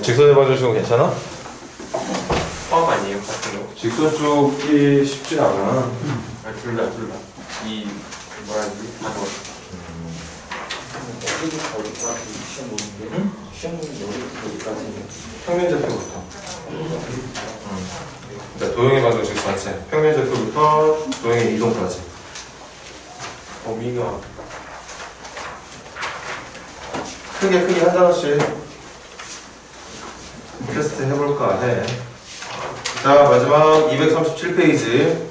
직선의 방정식은 괜찮아? 처음 아니에요? 같은 거? 직선 쪽이 쉽지 않아. 아, 둘 다. 이, 뭐라 해야 되지? 단어. 어디부터 어디까지 시험 보는데? 시험 보는 어디부터 어디까지? 평면좌표부터. 그러니까 도형의 방정식 자체. 평면좌표부터 도형의 이동까지. 범위가 크게 한 단어씩 테스트 해볼까 해. 자, 마지막 237페이지.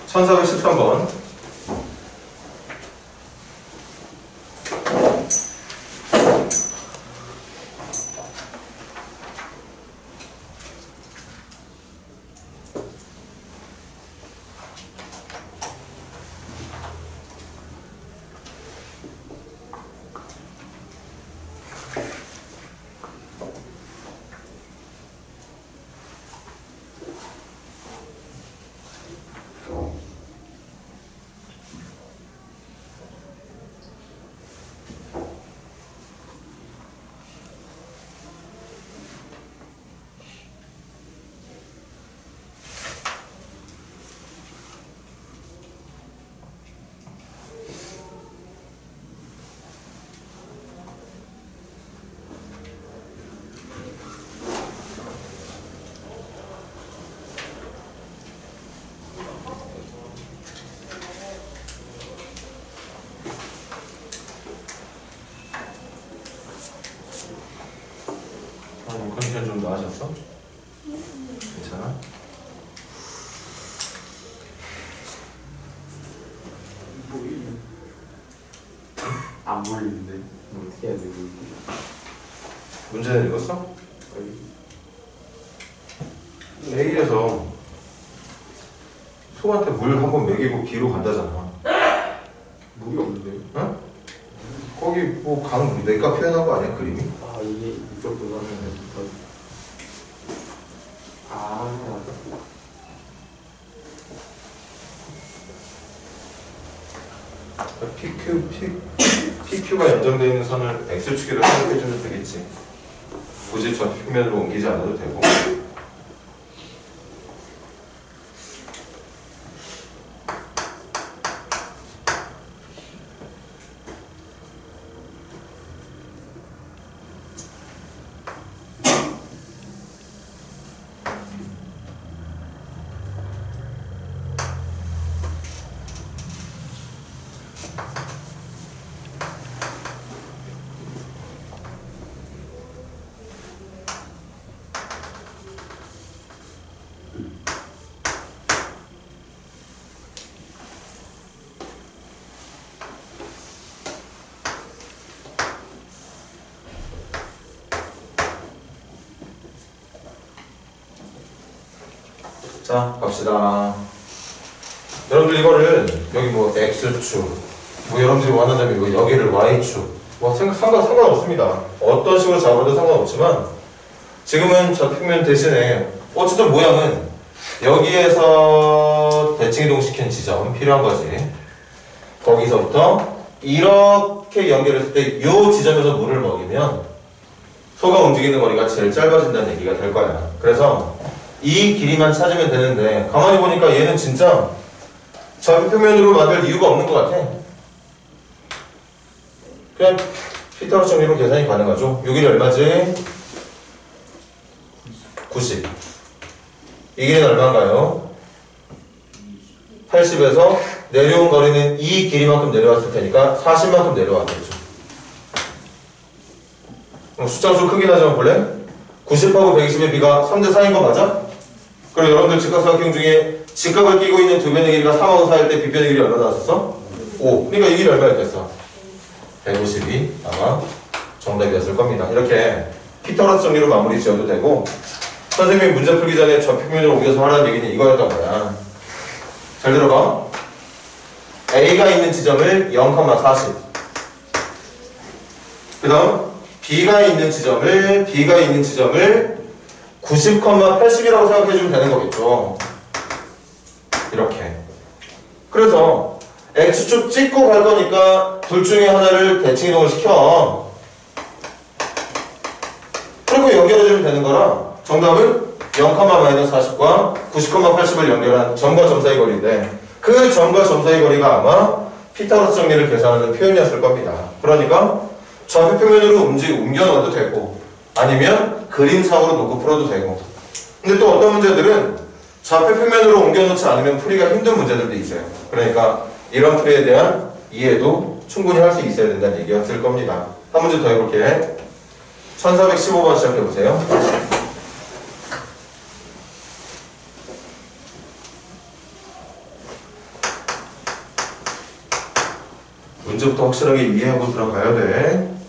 (1413번) 컨디션 좀 나아졌어? 괜찮아? 안 보이는데 뭐 어떻게 해야 되고? 문제는 읽었어? A에서 소한테 물 한 번 먹이고 B로 간다잖아. 물이 없는데? 응? 거기 뭐 강 내가 표현한 거 아니야 그림이? 아 이게 이쪽으로 가면 아 PQ가 연장되어 있는 선을 X축으로 생각해주면 되겠지. 굳이 저 평면으로 옮기지 않아도 되고. 자, 갑시다. 여러분들 이거를 여기 뭐 X축, 뭐 여러분들이 원하자면 이거 여기를 Y축, 뭐 상관없습니다. 어떤 식으로 잡아도 상관없지만 지금은 저 평면 대신에 어쨌든 모양은 여기에서 대칭 이동시키는 지점 필요한 거지. 거기서부터 이렇게 연결했을 때 이 지점에서 물을 먹이면 소가 움직이는 거리가 제일 짧아진다는 얘기가 될 거야. 그래서 이 길이만 찾으면 되는데 가만히 보니까 얘는 진짜 좌표면으로 만들 이유가 없는 것 같아. 그냥 피타고라스 정리로 계산이 가능하죠. 요 길이 얼마지? 90. 이 길이는 얼마인가요? 80에서 내려온 거리는 이 길이만큼 내려왔을 테니까 40만큼 내려왔겠죠. 숫자가 좀 크긴 하지만 볼래? 90하고 120의 비가 3대 4인 거 맞아? 그리고 여러분들 직각삼각형 중에 직각을 끼고 있는 두 변의 길이가 3하고 4일 때 빗변의 길이 얼마 나왔었어? 5. 그러니까 이 길이 얼마였겠어? 152 아마 정답이었을 겁니다. 이렇게 피타고라스 정리로 마무리 지어도 되고 선생님이 문제 풀기 전에 좌표면으로 옮겨서 하라는 얘기는 이거였던 거야. 잘 들어봐. A가 있는 지점을 0,40 그 다음 B가 있는 지점을 90,80이라고 생각해주면 되는 거겠죠. 그래서 X축 찍고 갈 거니까 둘 중에 하나를 대칭 이동을 시켜. 그리고 연결해주면 되는 거라 정답은 0,-40과 90,80을 연결한 점과 점 사이 거리인데 그 점과 점 사이 거리가 아마 피타고라스 정리를 계산하는 표현이었을 겁니다. 그러니까 좌표 평면으로 옮겨 넣어도 되고 아니면 그림상으로 놓고 풀어도 되고. 근데 또 어떤 문제들은 좌표 평면으로 옮겨 놓지 않으면 풀이가 힘든 문제들도 있어요. 그러니까 이런 풀이에 대한 이해도 충분히 할 수 있어야 된다는 얘기였을 겁니다. 한 문제 더 해볼게. 1415번 시작해보세요. 문제부터 확실하게 이해하고 들어가야 돼.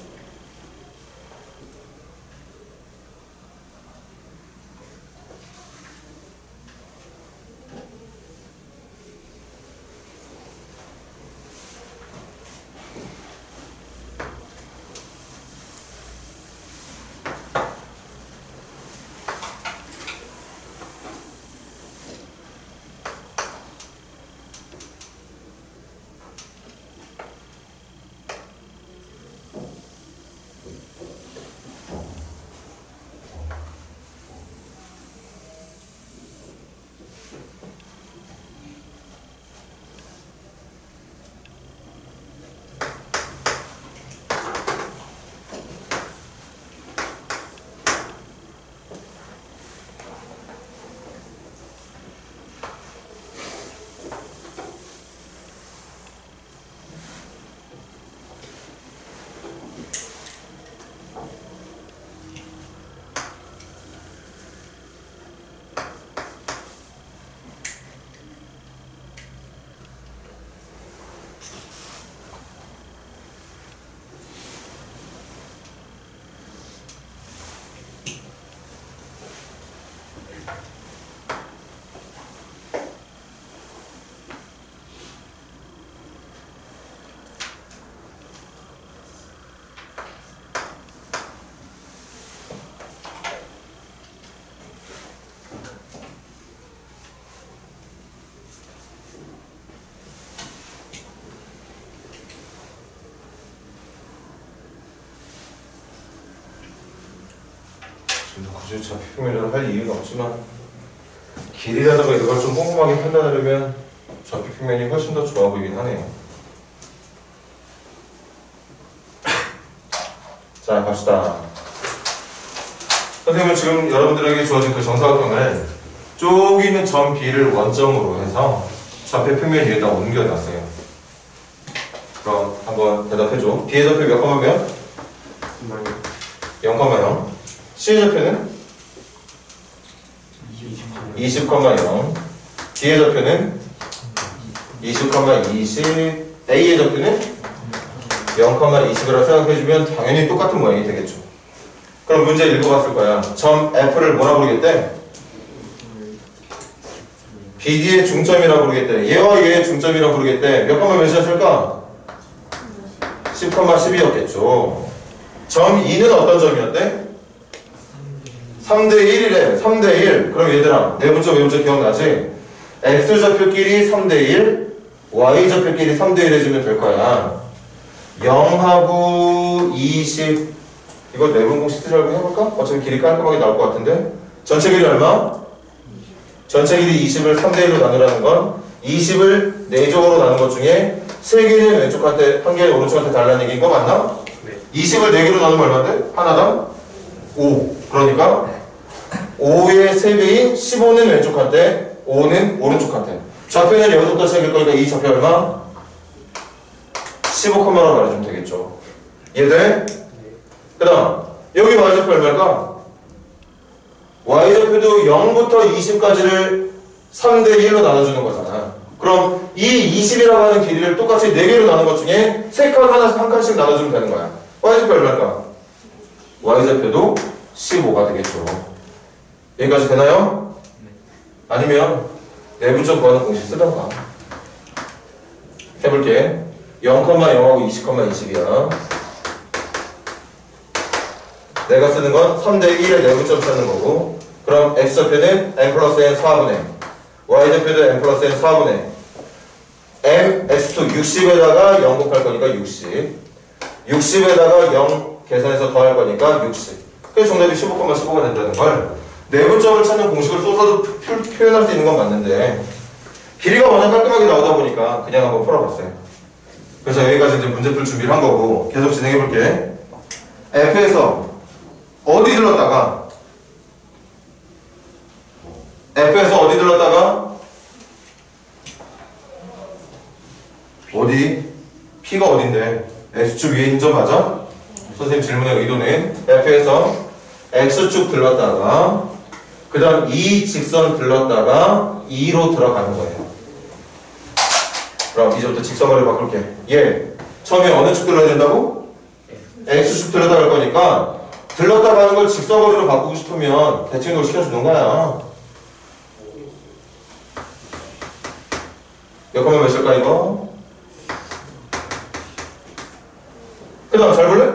굳이 좌표 평면으로 할 이유는 없지만 길이라든가 이런 걸 좀 꼼꼼하게 판단하려면 좌표 평면이 훨씬 더 좋아 보이긴 하네요. 자, 갑시다. 선생님은 지금 여러분들에게 주어진 그 정사각형을 쭉 있는 점 B를 원점으로 해서 좌표 평면 위에다 옮겨놨어요. 그럼 한번 대답해줘. B의 좌표 몇 컴마 몇? 0,0. C의 좌표는? 20,0. D의 좌표는? 20,20. A의 좌표는? 0,20이라고 생각해주면 당연히 똑같은 모양이 되겠죠. 그럼 문제 읽어봤을 거야. 점 F를 뭐라 부르겠대? BD의 중점이라고 부르겠대. 얘와 얘의 중점이라고 부르겠대. 몇 컴마 몇이었을까? 10,12였겠죠. 점 E는 어떤 점이었대? 3대1이래. 3대1. 그럼 얘들아, 내분점 외분점 기억나지? X좌표끼리 3대1, Y좌표끼리 3대1 해주면 될 거야. 0하고 20. 이거 내분 공식 잘 해볼까? 어차피 길이 깔끔하게 나올 것 같은데. 전체 길이 얼마? 전체 길이 20을 3대1로 나누라는 건 20을 4쪽으로 나눈 것 중에 3개는 왼쪽한테, 1개는 오른쪽한테 달라는 얘기인 거 맞나? 네. 20을 4개로 나누면 얼마인데? 하나당 5. 그러니까 5의 3배인 15는 왼쪽한테, 5는 오른쪽한테. 좌표는 여기서부터 시작일 거니까 이 좌표 얼마? 15,로 말해주면 되겠죠. 이해돼? 그 다음 여기 Y좌표 얼마일까? Y좌표도 0부터 20까지를 3대1로 나눠주는 거잖아. 그럼 이 20이라고 하는 길이를 똑같이 4개로 나눈 것 중에 3칸 하나씩 한 칸씩 나눠주면 되는 거야. Y좌표 얼마일까? Y좌표도 15가 되겠죠. 여기까지 되나요? 아니면 내분점 구하는 공식 쓰던가. 해볼게. 0,0하고 20,20이야. 내가 쓰는 건 3대1의 내분점 찾는 거고. 그럼 X좌표는 n 플러스 n 4분의 Y좌표도 n 플러스 n 4분의 mx2 60에다가 0 곱할 거니까 60. 60에다가 0 계산해서 더할 거니까 60. 그래서 정답이 15,15가 된다는 걸 내분점을 찾는 공식을 써서도 표현할 수 있는 건 맞는데 길이가 워낙 깔끔하게 나오다 보니까 그냥 한번 풀어봤어요. 그래서 여기까지 이제 문제 풀 준비를 한 거고 계속 진행해 볼게. F에서 어디 들렀다가 어디? P가 어딘데? X축 위에 있는 점 맞아? 선생님 질문의 의도는 F에서 X축 들렀다가 그 다음 이 직선 들렀다가 2로 들어가는 거예요. 그럼 이제부터 직선거리를 바꿀게. 얘 처음에 어느 축 들러야 된다고? X축 들렀다 갈 거니까 들렀다 가는 걸 직선거리로 바꾸고 싶으면 대칭이동을 시켜주는 거야. 몇 컴마 몇일까 이거? 그 다음 잘 볼래?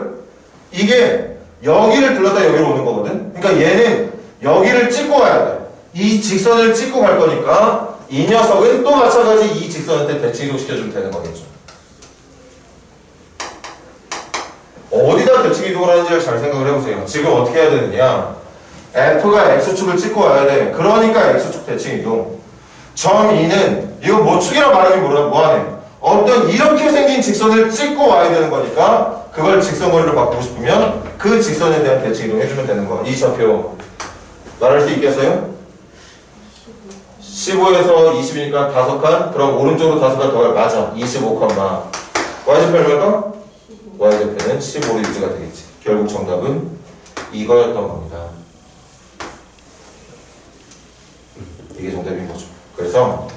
이게 여기를 들렀다 여기로 오는 거거든. 그러니까 얘는 여기를 찍고 가야 돼. 이 직선을 찍고 갈 거니까 이 녀석은 또 마찬가지 이 직선한테 대칭이동 시켜주면 되는 거겠죠. 어디다 대칭이동을 하는지를 잘 생각을 해보세요. 지금 어떻게 해야 되느냐? F가 X축을 찍고 와야 돼. 그러니까 X축 대칭이동. 점 2는 이거 뭐 축이라 말하기 뭐하네. 어떤 이렇게 생긴 직선을 찍고 와야 되는 거니까 그걸 직선거리로 바꾸고 싶으면 그 직선에 대한 대칭이동 해주면 되는 거. 이 좌표 말할 수 있겠어요? 15에서 20이니까 5칸. 그럼 오른쪽으로 5칸 더할 맞아. 25, y좌표 얼마일까? y좌표는 15로 유지가 되겠지. 결국 정답은 이거였던 겁니다. 이게 정답인 거죠. 그래서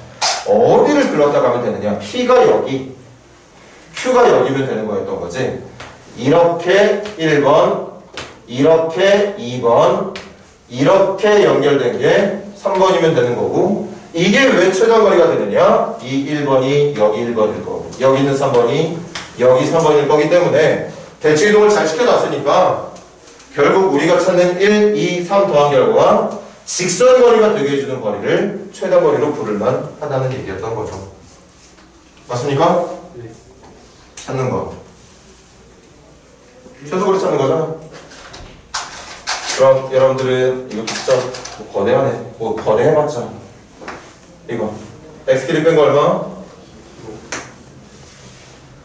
어디를 들렀다 가면 되느냐? P가 여기, Q가 여기면 되는 거였던 거지. 이렇게 1번, 이렇게 2번, 이렇게 연결된 게 3번이면 되는 거고, 이게 왜 최단거리가 되느냐? 이 1번이 여기 1번일 거고, 여기 있는 3번이 여기 3번일 거기 때문에 대칭이동을 잘 시켜놨으니까 결국 우리가 찾는 1, 2, 3 더한 결과가 직선거리가 되게 해주는 거리를 최단거리로 부를만 하다는 얘기였던 거죠. 맞습니까? 네. 찾는 거. 최소거리 찾는 거잖아. 그럼 여러분들은 이거 진짜 뭐 거대하네. 뭐 거대해봤자 이거 x 길이 뺀 거 얼마?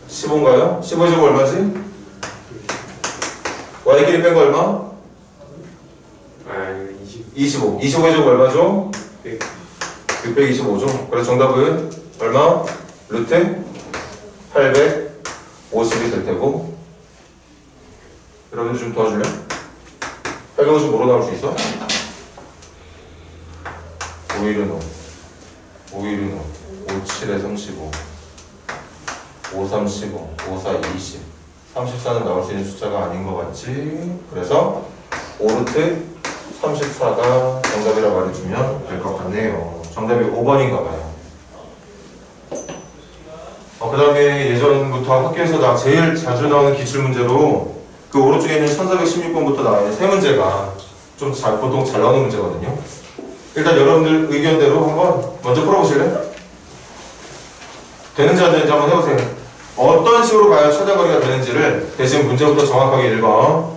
15인가요? 15제곱 얼마지? y 길이 뺀 거 얼마? 25. 25제곱 얼마죠? 625죠. 그래서 정답은 얼마? 루트 850이 될 테고. 여러분들 좀 도와줄래? 850 뭐로 나올 수 있어? 5일은 5, 5일은 5, 5, 7에 35, 5, 3, 15, 5, 4, 20, 34는 나올 수 있는 숫자가 아닌 것 같지? 그래서 5루트 34가 정답이라 말해주면 될 것 같네요. 정답이 5번인가 봐요. 그 다음에 예전부터 학교에서 제일 자주 나오는 기출문제로 그 오른쪽에 있는 1416번부터 나와요. 세 문제가 좀 보통 잘 나오는 문제거든요. 일단 여러분들 의견대로 한번 먼저 풀어보실래요? 되는지 안 되는지 한번 해보세요. 어떤 식으로 가야 최단거리가 되는지를 대신 문제부터 정확하게 읽어.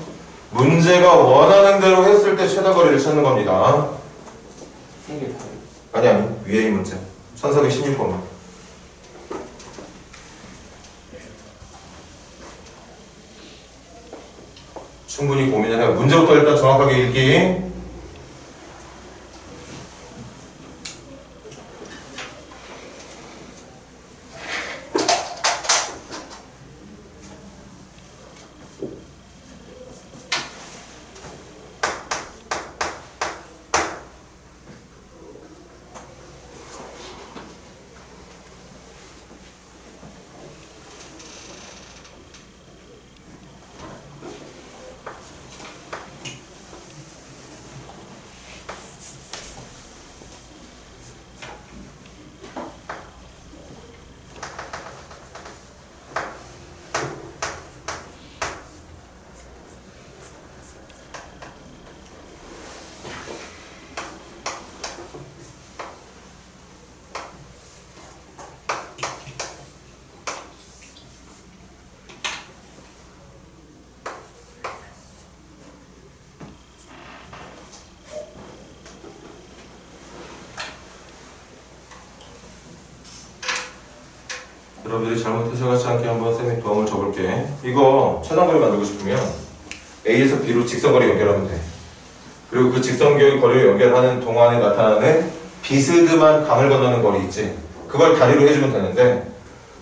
문제가 원하는 대로 했을 때 최단거리를 찾는 겁니다. 아니 위에 이 문제 1416번 충분히 고민을 해요. 문제부터 일단 정확하게 읽기. 여러분들이 잘못 해석하지 않게 한번 쌤이 도움을 줘볼게. 이거 최단거리 만들고 싶으면 A에서 B로 직선거리 연결하면 돼. 그리고 그 직선거리를 연결하는 동안에 나타나는 비스듬한 강을 건너는 거리 있지. 그걸 다리로 해주면 되는데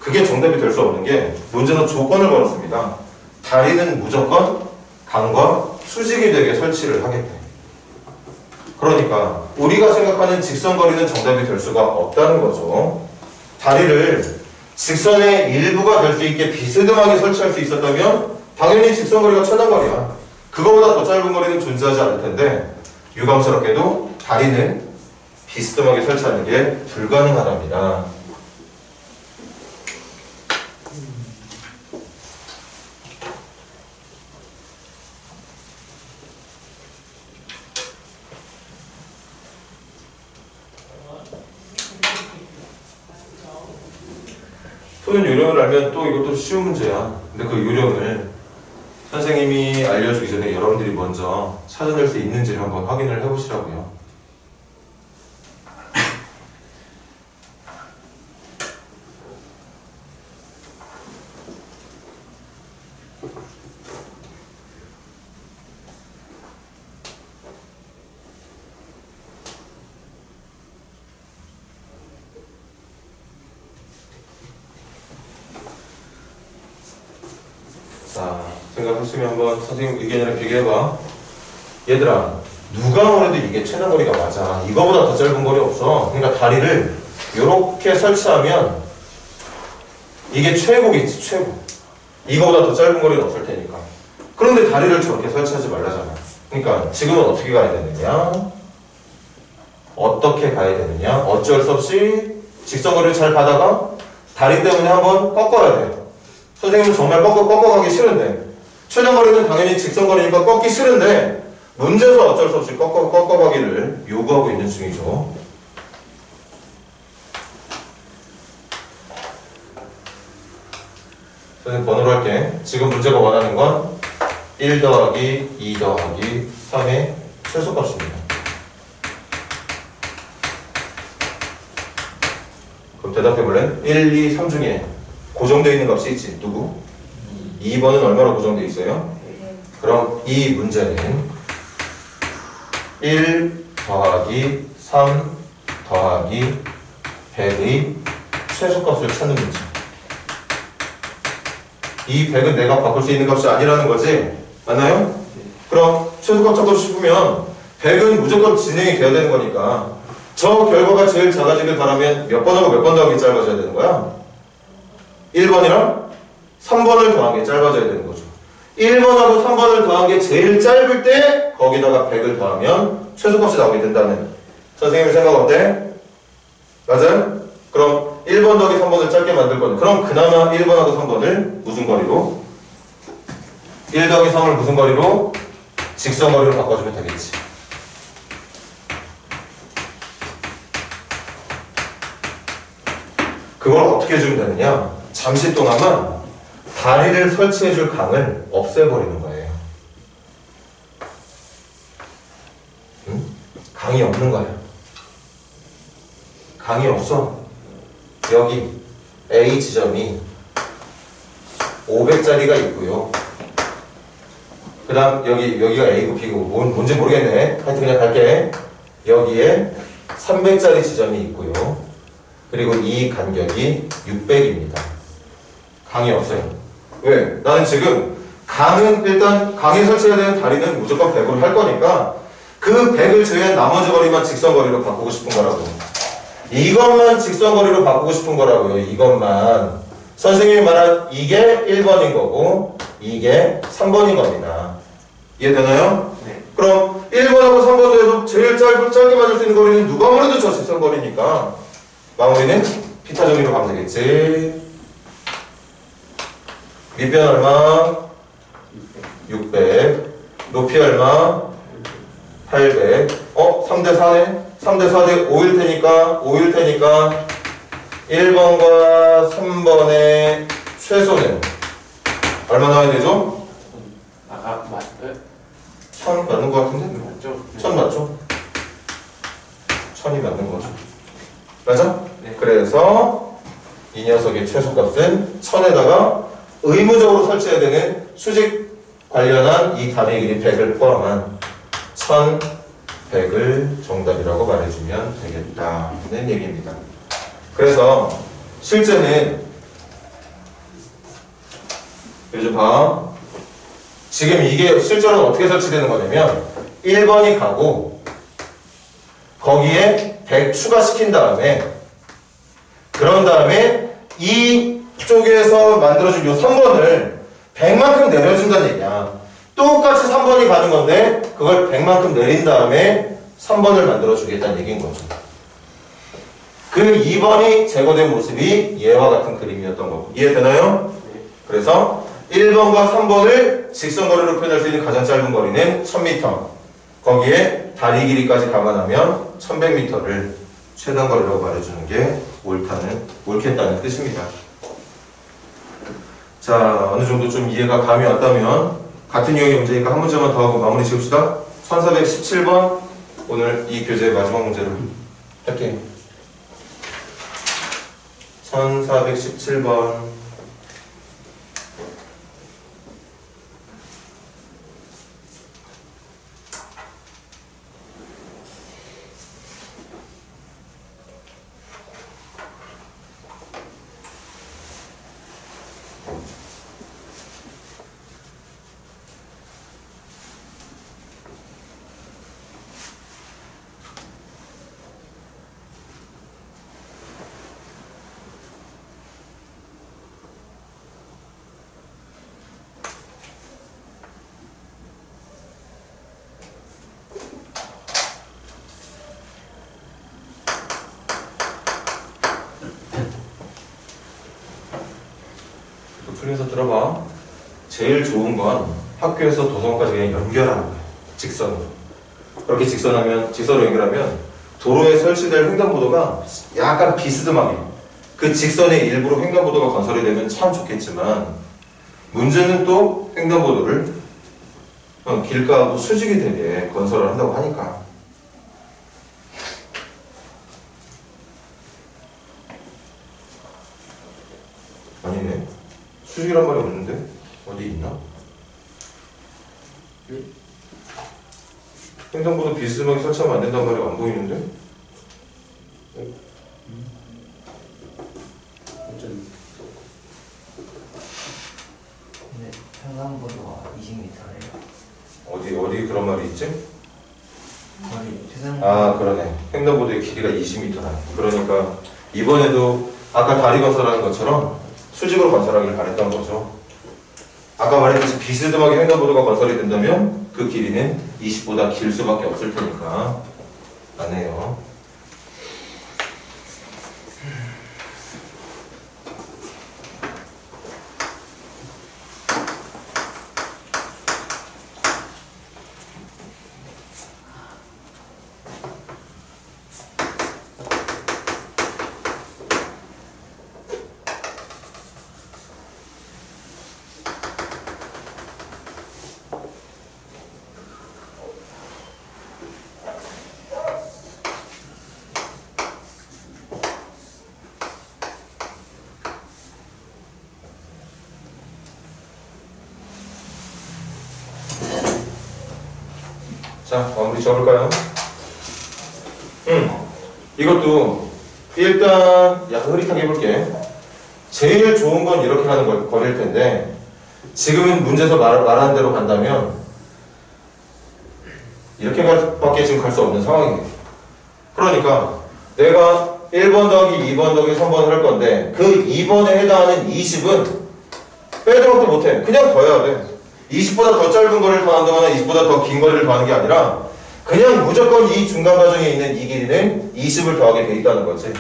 그게 정답이 될 수 없는 게 문제는 조건을 걸었습니다. 다리는 무조건 강과 수직이 되게 설치를 하겠대. 그러니까 우리가 생각하는 직선거리는 정답이 될 수가 없다는 거죠. 다리를 직선의 일부가 될 수 있게 비스듬하게 설치할 수 있었다면 당연히 직선거리가 최단거리야. 그거보다 더 짧은 거리는 존재하지 않을 텐데 유감스럽게도 다리는 비스듬하게 설치하는 게 불가능하답니다. 소연 요령을 알면 또 이것도 쉬운 문제야. 근데 그 요령을 선생님이 알려주기 전에 여러분들이 먼저 찾아낼 수 있는지를 한번 확인을 해보시라고요. 자, 생각했으면 한번 선생님 의견이랑 비교해봐. 얘들아, 누가 뭐래도 이게 최단거리가 맞아. 이거보다 더 짧은 거리 없어. 그러니까 다리를 이렇게 설치하면 이게 최고겠지, 최고. 이거보다 더 짧은 거리는 없을 테니까. 그런데 다리를 저렇게 설치하지 말라잖아. 그러니까 지금은 어떻게 가야 되느냐? 어떻게 가야 되느냐? 어쩔 수 없이 직선거리를 잘 가다가 다리 때문에 한번 꺾어야 돼. 선생님은 정말 꺾어가기 싫은데 최단거리는 당연히 직선거리니까 꺾기 싫은데 문제에서 어쩔 수 없이 꺾어가기를 요구하고 있는 중이죠. 선생님 번호로 할게. 지금 문제가 원하는 건 1 더하기 2 더하기 3의 최소값입니다. 그럼 대답해볼래? 1, 2, 3 중에 고정되어 있는 값이 있지. 누구? 2번은 얼마로 고정되어 있어요? 그럼 이 문제는 1 더하기 3 더하기 100의 최소값을 찾는 문제. 이 100은 내가 바꿀 수 있는 값이 아니라는 거지? 맞나요? 그럼 최소값 찾고 싶으면 100은 무조건 진행이 돼야 되는 거니까 저 결과가 제일 작아지길 바라면 몇 번하고 몇 번 더한 게 짧아져야 되는 거야? 1번이랑 3번을 더한 게 짧아져야 되는 거죠. 1번하고 3번을 더한 게 제일 짧을 때 거기다가 100을 더하면 최소값이 나오게 된다는 선생님 생각 어때? 맞아요? 그럼 1번 더하기 3번을 짧게 만들 거는 그럼 그나마 1번하고 3번을 무슨 거리로? 1 더하기 3을 무슨 거리로? 직선거리로 바꿔주면 되겠지. 그걸 어떻게 해주면 되느냐? 잠시 동안만 다리를 설치해줄 강을 없애버리는 거예요. 응? 강이 없는 거야. 강이 없어. 여기 A 지점이 500짜리가 있고요. 그 다음 여기가 A고 B고 뭔지 모르겠네. 하여튼 그냥 갈게. 여기에 300짜리 지점이 있고요. 그리고 이 간격이 600입니다. 강이 없어요. 왜? 나는 지금 강은 일단 강에 설치해야 되는 다리는 무조건 100으로 할 거니까 그 100을 제외한 나머지 거리만 직선거리로 바꾸고 싶은 거라고. 이것만 직선거리로 바꾸고 싶은 거라고요. 이것만. 선생님이 말한 이게 1번인 거고 이게 3번인 겁니다. 이해되나요? 네. 그럼 1번하고 3번 중에서 제일 짧게 맞을 수 있는 거리는 누가 뭐래도 저 직선거리니까 마무리는 피타 정리로 가면 되겠지. 밑변 얼마? 600. 높이 얼마? 800. 3대 4네? 3대 4대 5일 테니까 1번과 3번의 최소는 얼마 나와야 되죠? 맞아요? 1000 맞는 것 같은데? 맞죠? 1000 맞죠? 1000이 맞는 거죠. 맞아? 네. 그래서 이 녀석의 최소값은 1000에다가 의무적으로 설치해야 되는 수직 관련한 이 단위 길이 100을 포함한 1100을 정답이라고 말해주면 되겠다는 얘기입니다. 그래서 실제는 요즘 봐. 지금 이게 실제로는 어떻게 설치되는 거냐면 1번이 가고 거기에 100 추가시킨 다음에 그런 다음에 이쪽에서 만들어준 요 3번을 100만큼 내려준다는 얘기야. 똑같이 3번이 가는 건데 그걸 100만큼 내린 다음에 3번을 만들어주겠다는 얘기인 거죠. 그 2번이 제거된 모습이 얘와 같은 그림이었던 거고. 이해되나요? 그래서 1번과 3번을 직선거리로 표현할 수 있는 가장 짧은 거리는 1000m. 거기에 다리 길이까지 감안하면 1100m를 최단 거리라고 말해주는 게 옳겠다는 뜻입니다. 자, 어느 정도 좀 이해가 감이 왔다면 같은 유형의 문제니까 한 문제만 더 하고 마무리 지읍시다. 1417번 오늘 이 교재의 마지막 문제를 할게요. 1417번 풀면서 들어봐. 제일 좋은 건 학교에서 도서관까지 그냥 연결하는 거야. 직선으로. 그렇게 직선으로 연결하면 도로에 설치될 횡단보도가 약간 비스듬하게 그 직선의 일부로 횡단보도가 건설이 되면 참 좋겠지만 문제는 또 횡단보도를 길가하고 수직이 되게 건설을 한다고 하니까 아니네. 수직이란 말이 없는데? 어디 있나? 횡단보도 비스듬하게 설치하면 안 된다는 말이 안 보이는데? 근데 횡단보도가 20m래요. 어디 그런 말이 있지? 아니 세상 아, 그러네. 횡단보도의 길이가 20m라. 그러니까 이번에도 아까 다리 건설하는 것처럼 수직으로 건설하길 바랬던 거죠. 아까 말했듯이 비스듬하게 횡단보도가 건설이 된다면 그 길이는 20보다 길 수밖에 없을 테니까 안 해요. 자, 마무리 지어볼까요? 이것도 일단 약간 흐릿하게 해볼게. 제일 좋은 건 이렇게 가는 거리일 텐데 지금은 문제에서 말하는 대로 간다면 이렇게밖에 지금 갈 수 없는 상황이에요. 그러니까 내가 1번 더하기 2번 더하기 3번을 할 건데 그 2번에 해당하는 20은 빼도 박도 못해. 그냥 더해야 돼. 20보다 더 짧은 거리를 더한다거나 20보다 더 긴 거리를 더하는 게 아니라 그냥 무조건 이 중간 과정에 있는 이 길이는 20을 더하게 돼 있다는 거지.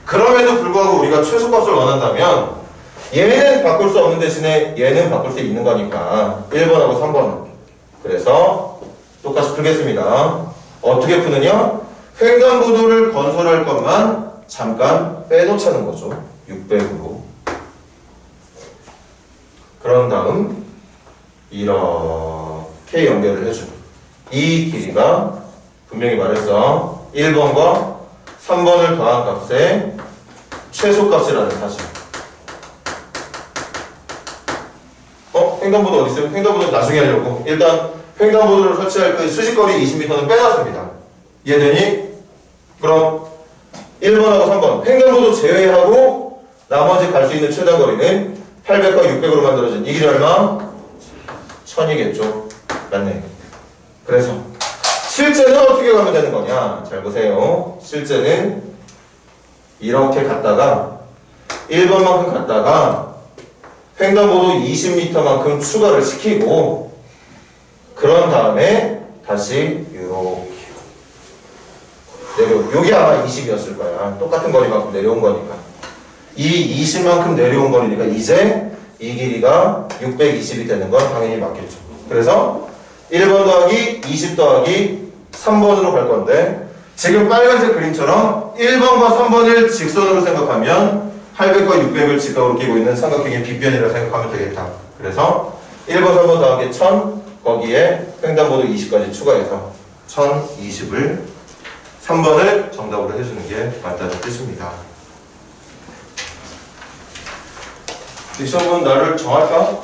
그럼에도 불구하고 우리가 최소값을 원한다면 얘는 바꿀 수 없는 대신에 얘는 바꿀 수 있는 거니까 1번하고 3번은. 그래서 똑같이 풀겠습니다. 어떻게 푸느냐? 횡단보도를 건설할 것만 잠깐 빼놓자는 거죠. 600으로. 그런 다음 이렇게 연결을 해주고 이 길이가 분명히 말했어. 1번과 3번을 더한 값의 최소값이라는 사실. 횡단보도 어디 있어요? 횡단보도 나중에 하려고. 일단 횡단보도를 설치할 그 수직거리 20m는 빼놨습니다. 이해되니? 그럼 1번하고 3번 횡단보도 제외하고 나머지 갈 수 있는 최단 거리는 800과 600으로 만들어진 이 길이 얼마? 1000이겠죠. 맞네. 그래서 실제는 어떻게 가면 되는 거냐? 잘 보세요. 실제는 이렇게 갔다가 1번만큼 갔다가 횡단보도 20m만큼 추가를 시키고 그런 다음에 다시 이렇게 내려. 여기 아마 20이었을 거야. 똑같은 거리만큼 내려온 거니까. 이 20만큼 내려온 거리니까 이제 이 길이가 620이 되는 건 당연히 맞겠죠. 그래서 1번 더하기 20 더하기 3번으로 갈 건데 지금 빨간색 그림처럼 1번과 3번을 직선으로 생각하면 800과 600을 직각으로 끼고 있는 삼각형의 빗변이라고 생각하면 되겠다. 그래서 1번, 3번 더하기 1000 거기에 횡단보도 20까지 추가해서 1020을 3번을 정답으로 해주는 게 맞다는 뜻입니다. 시험은 날을 정할까?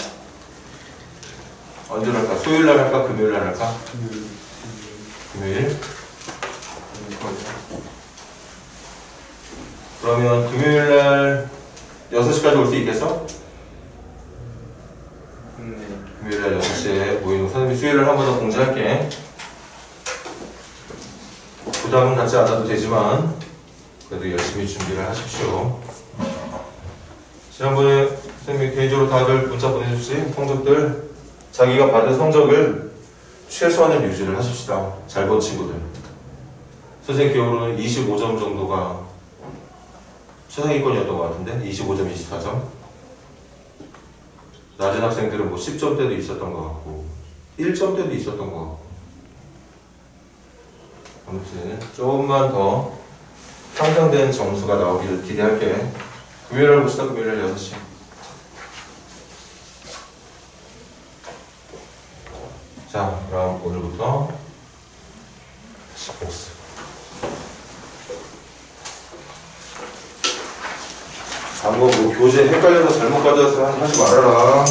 언제 할까? 수요일 날 할까? 금요일 날 할까? 금요일? 그러면 금요일 날 6시까지 올 수 있겠어? 금요일 날 6시에 모이는 선생님이 수요일 날 한 번 더 공지할게. 부담은 갖지 않아도 되지만 그래도 열심히 준비를 하십시오. 지난번에 선생님이 개인적으로 다들 문자 보내주신 성적들 자기가 받은 성적을 최소한을 유지를 하십시다. 잘 본 친구들. 선생님 기억으로는 25점 정도가 최상위권이었던 것 같은데 25점, 24점. 낮은 학생들은 뭐 10점대도 있었던 것 같고 1점대도 있었던 것 같고 아무튼 조금만 더 향상된 점수가 나오기를 기대할게. 금요일날 봅시다. 금요일날 6시. 자, 그럼 오늘부터 다시 복습. 뭐 교재 헷갈려서 잘못 가져와서 하지 말아라.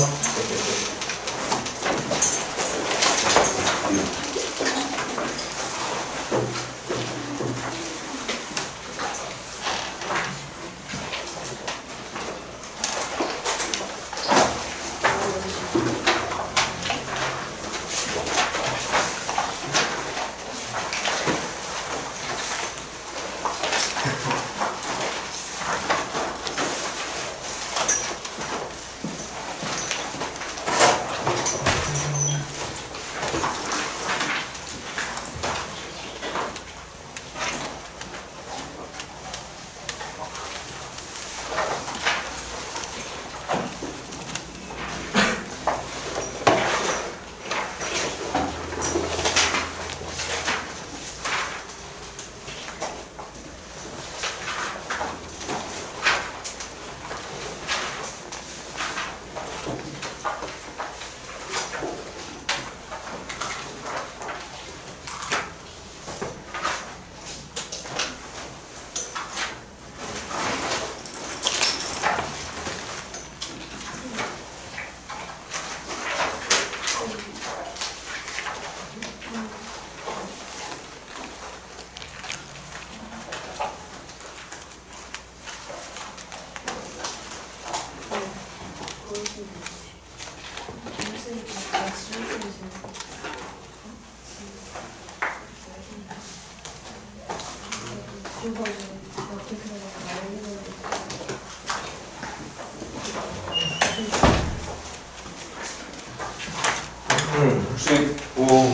혹시 뭐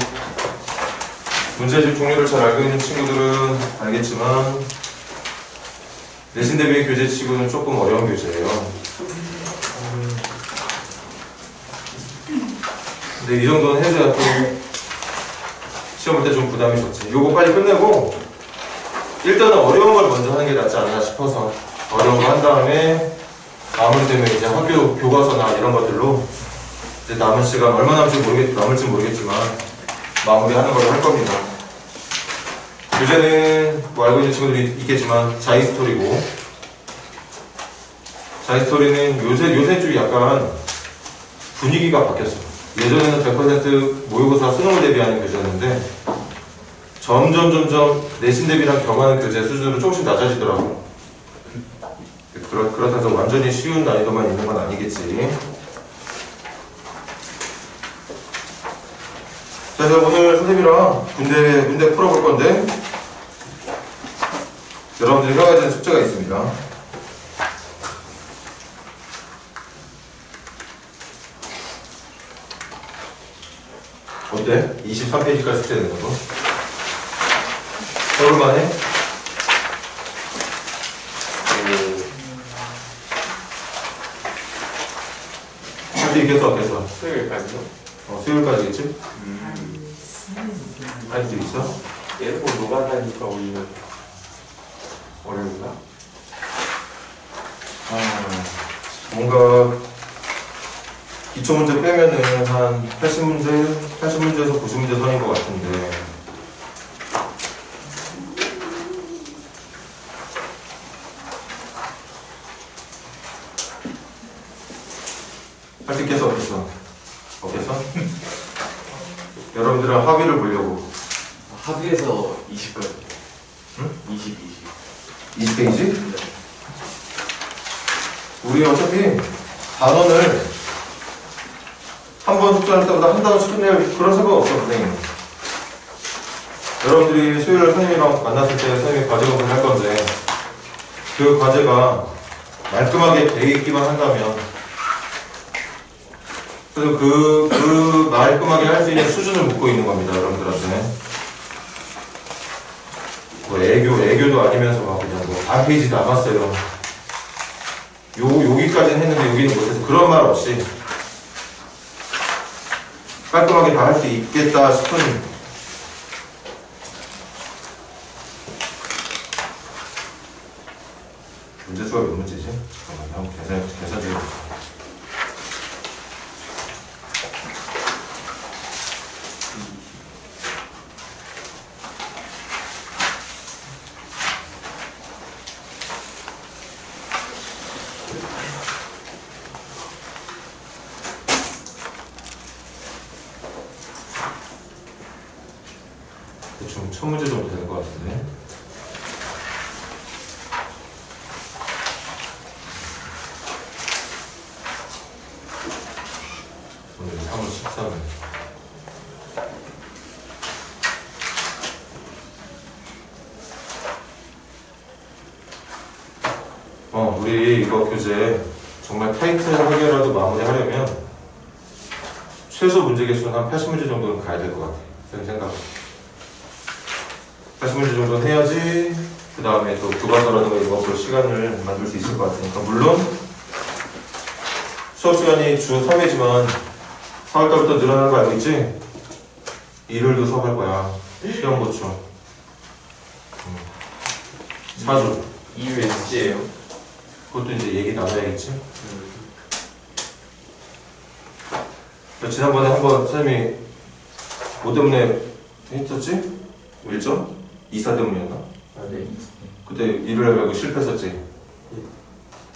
문제집 종류를 잘 알고 있는 친구들은 알겠지만 내신 대비 교재치고는 조금 어려운 교재예요. 근데 이 정도는 해줘야 또 시험 볼 때 좀 부담이 적지. 요거 빨리 끝내고 일단은 어려운 걸 먼저 하는 게 낫지 않나 싶어서 어려운 거 한 다음에 마무리 되면 이제 학교 교과서나 이런 것들로 이제 남은 시간 얼마 남을지 모르겠지만 마무리하는 걸로 할 겁니다. 교재는 뭐 알고 있는 친구들이 있겠지만 자이스토리고, 자이스토리는 요새 좀 약간 분위기가 바뀌었어. 예전에는 100% 모의고사 수능을 대비하는 교재였는데 점점 내신 대비랑 겸하는 교재 수준으로 조금씩 낮아지더라고. 그렇다고 해서 완전히 쉬운 난이도만 있는 건 아니겠지. 자, 그래서 오늘 선생님이랑 문제 풀어볼 건데 여러분들이 해야 되는 숙제가 있습니다. 어때? 23페이지까지 숙제 되는 거. 해볼만해? 할 수 있겠어, 어땠어? 수요일까지요? 수요일까지겠지? 할 수 있어? 예고 노가다니까 우리는 월요일인가? 뭔가 기초문제 빼면은 한 80문제에서 90문제 선인 것 같은데 할 수 있겠어? 어땠어? 어땠어? 여러분들은 합의를 보려고 합의해서 20분. 응? 20. 20페이지? 우리 어차피 단원을 한 번 숙제할 때보다 한 단원씩 끝낼 그런 생각 없어, 선생님. 여러분들이 수요일에 선생님이랑 만났을 때 선생님이 과제 검사를 할 건데 그 과제가 말끔하게 돼 있기만 한다면 그래서 그 말끔하게 할 수 있는 수준을 묻고 있는 겁니다, 여러분들한테. 뭐 애교도 아니면서 막 그냥 뭐 반 페이지 남았어요. 여기까지는 했는데 여기는 못해서 그런 말 없이 깔끔하게 다 할 수 있겠다 싶은 문제수가 몇 문제지? 잠깐만, 한번 계산 좀 해보자. 대충 1000문제 정도 되는 것 같은데. 오늘 3월 13일. 우리 이거 교재 정말 타이트하게라도 마무리하려면 최소 문제 개수는 한 80문제 정도는 가야 될 것 같아. 제 생각. 80문제 정도는 해야지 그 다음에 또 교과서라든가 이거 볼 시간을 만들 수 있을 것 같으니까. 물론 수업 시간이 주 3회지만 4월달부터 늘어나는 거 알고 있지? 일요일도 수업할 거야. 시험 보충 4주. 이유에 숙제예요? 그것도 이제 얘기 나눠야겠지? 지난번에 한번 선생님이 뭐 때문에 했었지? 1점? 이사 때문이었나? 아, 네. 그때 일요일 말고 실패했었지?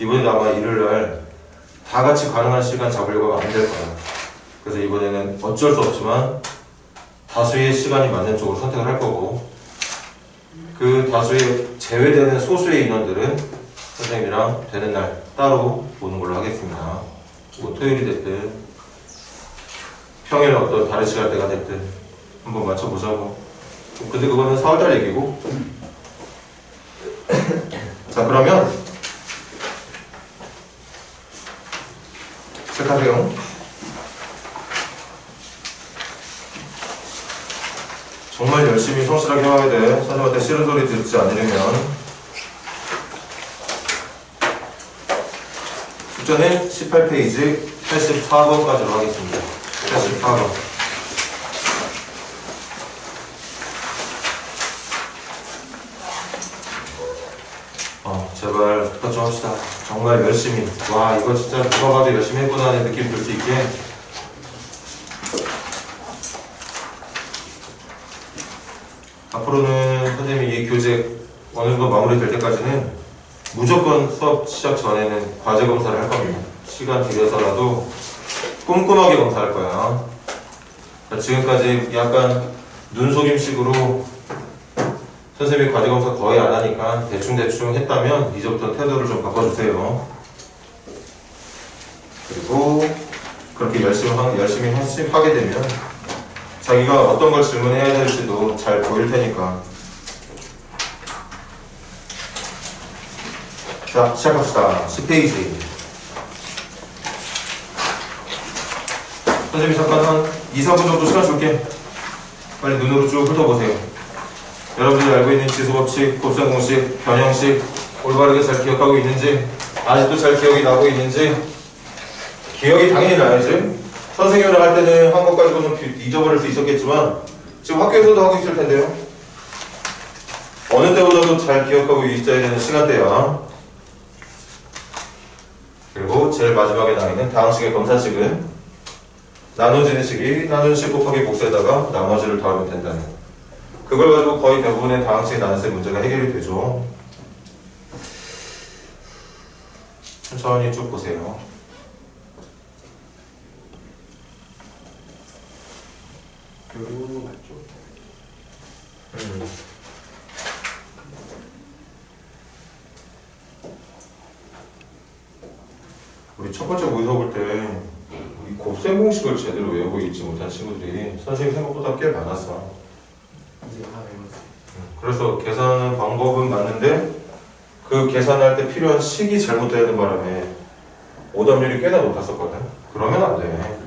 이번에도 아마 일요일날 다 같이 가능한 시간 잡으려고 하면 안 될 거야. 그래서 이번에는 어쩔 수 없지만 다수의 시간이 맞는 쪽으로 선택을 할 거고 그 다수의 제외되는 소수의 인원들은 선생님이랑 되는 날 따로 보는 걸로 하겠습니다. 뭐 토요일이 됐든 평일에 어떤 다른 시간대가 됐든 한번 맞춰보자고. 근데 그거는 4월달 얘기고. 자, 그러면 시작하세요. 정말 열심히 성실하게 해와야 돼. 선생님한테 싫은 소리 듣지 않으려면. 숙제는 18페이지 84번까지로 하겠습니다. 84번. 제발 부탁 좀 합시다. 정말 열심히. 와, 이거 진짜 누가 봐도 열심히 했구나 하는 느낌 들 수 있게. 앞으로는 선생님이 이 교재 어느 정도 마무리 될 때까지는 무조건 수업 시작 전에는 과제 검사를 할 겁니다. 시간 들여서라도 꼼꼼하게 검사할 거야. 자, 지금까지 약간 눈속임식으로 선생님이 과제검사 거의 안 하니까 대충대충 했다면 이제부터 태도를 좀 바꿔주세요. 그리고 그렇게 열심히 하게 되면 자기가 어떤 걸 질문해야 될지도 잘 보일 테니까. 자, 시작합시다. 10페이지. 선생님이 잠깐 한 2, 4분 정도 시간 줄게. 빨리 눈으로 쭉 훑어보세요. 여러분들이 알고 있는 지수법칙, 곱셈공식, 변형식 올바르게 잘 기억하고 있는지, 아직도 잘 기억이 나고 있는지. 기억이 당연히 나야지. 선생님이랑 할 때는 한 것 가지고는 잊어버릴 수 있었겠지만 지금 학교에서도 하고 있을 텐데요. 어느 때보다도 잘 기억하고 있어야 되는 시간대야. 그리고 제일 마지막에 나와있는 다항식의 검사식은 나눠지는 식이 나누는 식 곱하기 복수에다가 나머지를 더하면 된다는, 그걸 가지고 거의 대부분의 다항식 나눗셈 문제가 해결이 되죠. 천천히 쭉 보세요. 우리 첫 번째 모의 수업을 때 이 곱셈 공식을 제대로 외우고 있지 못한 친구들이 선생님 생각보다 꽤 많았어. 이제 다 외웠어요. 그래서 계산하는 방법은 맞는데 그 계산할 때 필요한 식이 잘못되는 바람에 오답률이 꽤나 높았었거든. 그러면 안 돼.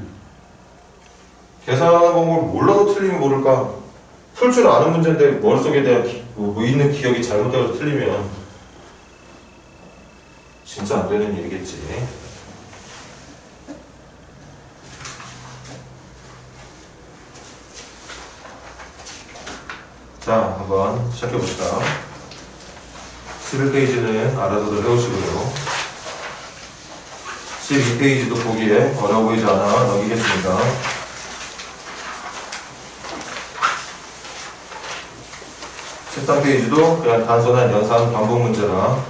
계산하는 방법을 몰라서 틀리면 모를까? 풀 줄 아는 문제인데 머릿속에 대한 있는 기억이 잘못되어서 틀리면 진짜 안 되는 일이겠지. 자, 한번 시작해봅시다. 11페이지는 알아서들 해오시고요. 12페이지도 보기에 어려워 보이지 않아 넘기겠습니다. 13페이지도 그냥 단순한 연산 반복 문제라.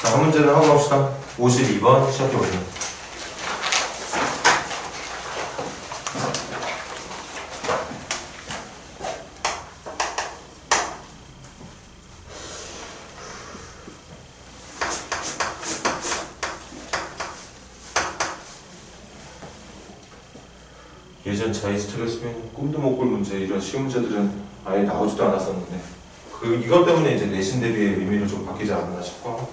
자, 한 문제는 하고 갑시다. 52번 시작해보세요. 예전 자이스트였으면 꿈도 못 꿀 문제, 이런 쉬운 문제들은 아예 나오지도 않았었는데 이것 때문에 이제 내신 대비의 의미를 좀 바뀌지 않았나 싶어.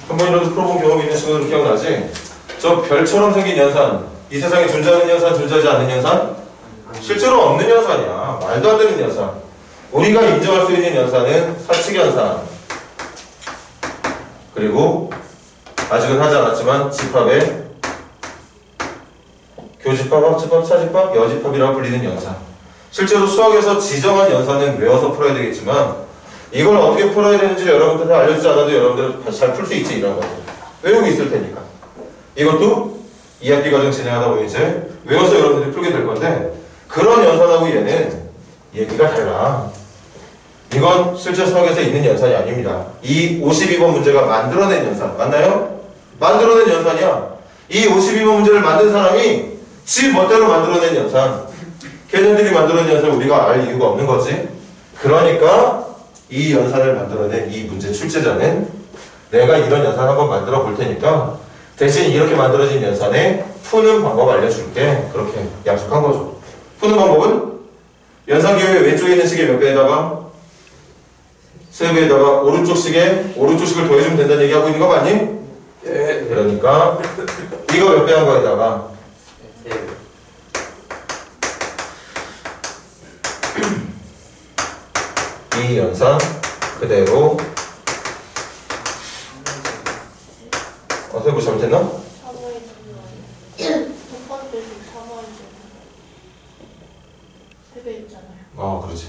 한 번이라도 풀어본 경험이 있는 친구들 기억나지? 저 별처럼 생긴 연산, 이 세상에 존재하는 연산, 존재하지 않는 연산? 실제로 없는 연산이야. 말도 안 되는 연산. 우리가 인정할 수 있는 연산은 사칙연산, 그리고 아직은 하지 않았지만 집합의 교집합, 합집합, 차집합, 여집합이라고 불리는 연산. 실제로 수학에서 지정한 연산은 외워서 풀어야 되겠지만 이걸 어떻게 풀어야 되는지 여러분들한테 알려주지 않아도 여러분들은 잘 풀 수 있지, 이런 거. 외우고 있을 테니까. 이것도 2학기 과정 진행하다 보면 이제 외워서 여러분들이 풀게 될 건데, 그런 연산하고 얘는 얘기가 달라. 이건 실제 수학에서 있는 연산이 아닙니다. 이 52번 문제가 만들어낸 연산. 맞나요? 만들어낸 연산이야. 이 52번 문제를 만든 사람이 지 멋대로 만들어낸 연산. 걔네들이 만들어낸 연산을 우리가 알 이유가 없는 거지. 그러니까 이 연산을 만들어낸 이 문제 출제자는 내가 이런 연산 한번 만들어 볼 테니까 대신 이렇게 만들어진 연산에 푸는 방법 알려줄게. 그렇게 약속한 거죠. 푸는 방법은 연산기호의 왼쪽에 있는 식의 몇 배에다가 세 배에다가 오른쪽 식을 더해주면 된다는 얘기 하고 있는 거 맞니? 예. 그러니까 이거 몇 배 한 거에다가 이 연산 그대로 선생님 뭐 잘못했나? 3호의 제곱. 첫 번째 식 3호의 제곱. 3배 있잖아요. 그렇지.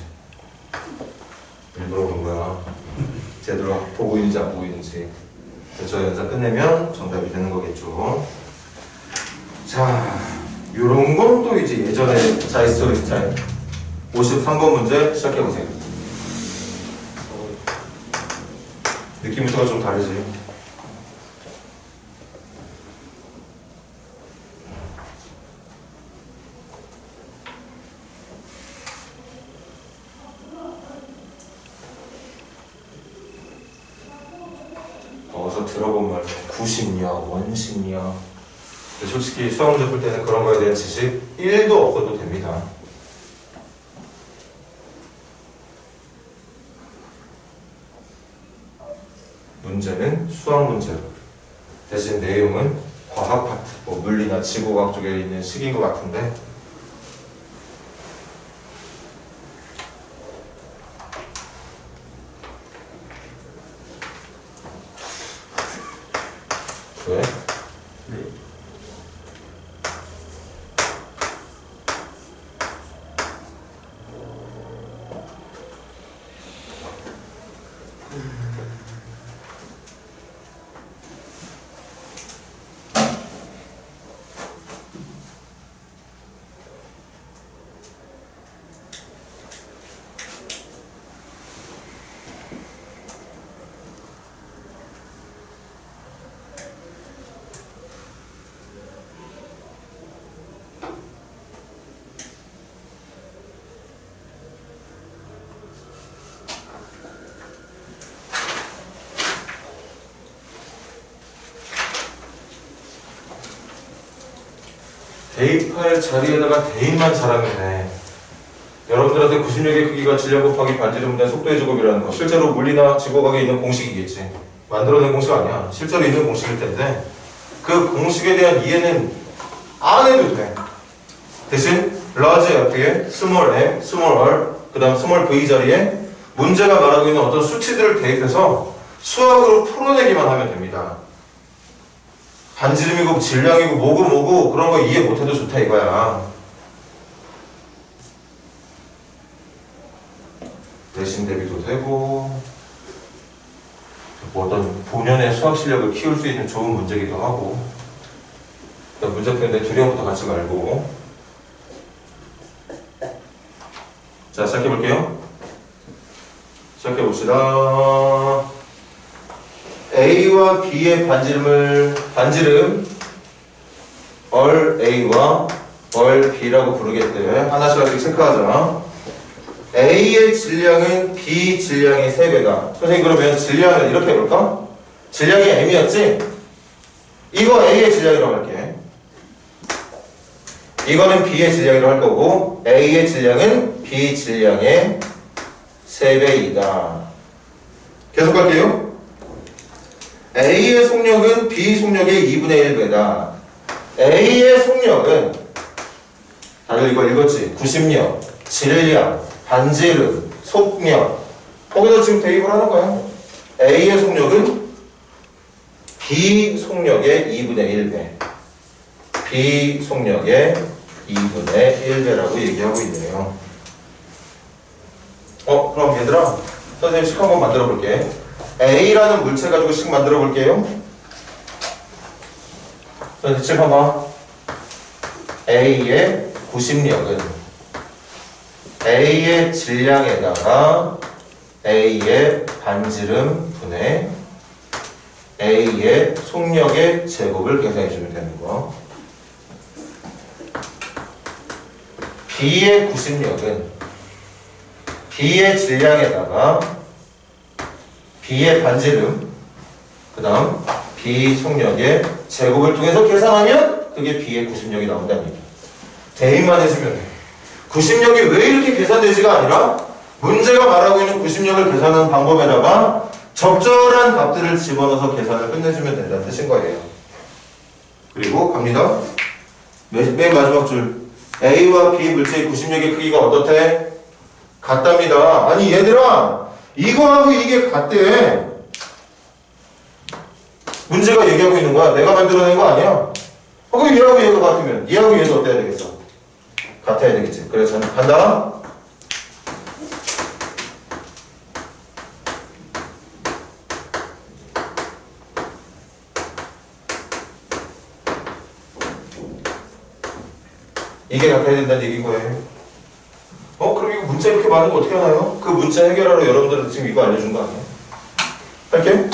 일부러 그런 거야. 제대로 보고 있는지 안 보고 있는지. 저 연산 끝내면 정답이 되는 거겠죠. 자, 요런 건 또 이제 예전에 자이스토리 스타일 53번 문제 시작해보세요. 느낌부터가 좀 다르지. 어서 들어본 말, 구심이야, 원심이야. 근데 솔직히 수학 문제 풀 때는 그런 거에 대한 지식 1도 없어도 됩니다. 문제는 수학 문제로. 대신 내용은 과학 파트, 뭐 물리나 지구과학 쪽에 있는 식인 것 같은데 왜? 네. 대입할 자리에다가 대입만 잘하면 돼. 여러분들한테 96의 크기가 질량 곱하기 반지름 된 속도의 제곱이라는 거 실제로 물리나 지구과학에 있는 공식이겠지. 만들어낸 공식 아니야. 실제로 있는 공식일 텐데 그 공식에 대한 이해는 안 해도 돼. 대신 large F에 small m, small r, 그 다음 small v 자리에 문제가 말하고 있는 어떤 수치들을 대입해서 수학으로 풀어내기만 하면 됩니다. 반지름이고 질량이고 뭐고 그런 거 이해 못해도 좋다 이거야. 내신 대비도 되고 뭐 어떤 본연의 수학 실력을 키울 수 있는 좋은 문제기도 하고 일단 문제 푸는데 두려움부터 같이 말고 자 시작해볼게요. 시작해봅시다. A와 B의 반지름 얼 A와 얼 B라고 부르겠대. 하나씩 하나씩 체크하자. A의 질량은 B 질량의 3배다. 선생님 그러면 질량을 이렇게 해볼까? 질량이 M이었지? 이거 A의 질량이라고 할게. 이거는 B의 질량이라고 할 거고 A의 질량은 B 질량의 3배이다. 계속 갈게요. A의 속력은 B 속력의 2분의 1배다. A의 속력은 다들 이거 읽었지? 구심력, 질량, 반지름, 속력 거기서 지금 대입을 하는 거야. A의 속력은 B 속력의 2분의 1배 B 속력의 2분의 1배라고 얘기하고 있네요. 그럼 얘들아 선생님 식 한번 만들어 볼게. A라는 물체 가지고 식 만들어 볼게요. 선생님 식 한번. A의 구심력은 A의 질량에다가 A의 반지름 분의 A의 속력의 제곱을 계산해 주면 되는 거. B의 구심력은 B의 질량에다가 B의 반지름 그 다음 B 속력의 제곱을 통해서 계산하면 그게 B의 구심력이 나온답니다. 대입만 해주면 돼. 구심력이 왜 이렇게 계산되지가 아니라 문제가 말하고 있는 구심력을 계산하는 방법에다가 적절한 값들을 집어넣어서 계산을 끝내주면 된다는 뜻인 거예요. 그리고 갑니다. 맨 마지막 줄 A와 B 물체의 구심력의 크기가 어떻대? 같답니다. 아니 얘들아 이거하고 이게 같대. 문제가 얘기하고 있는 거야. 내가 만들어낸 거 아니야. 그럼 얘하고 얘가 같으면 얘하고 얘도 어때야 되겠어? 같아야 되겠지. 그래서 저는 간다. 이게 같아야 된다는 얘기인 거예요. 그럼 이거 문자 이렇게 많은 거 어떻게 하나요? 그 문자 해결하러 여러분들한테 지금 이거 알려준 거 아니에요? 할게.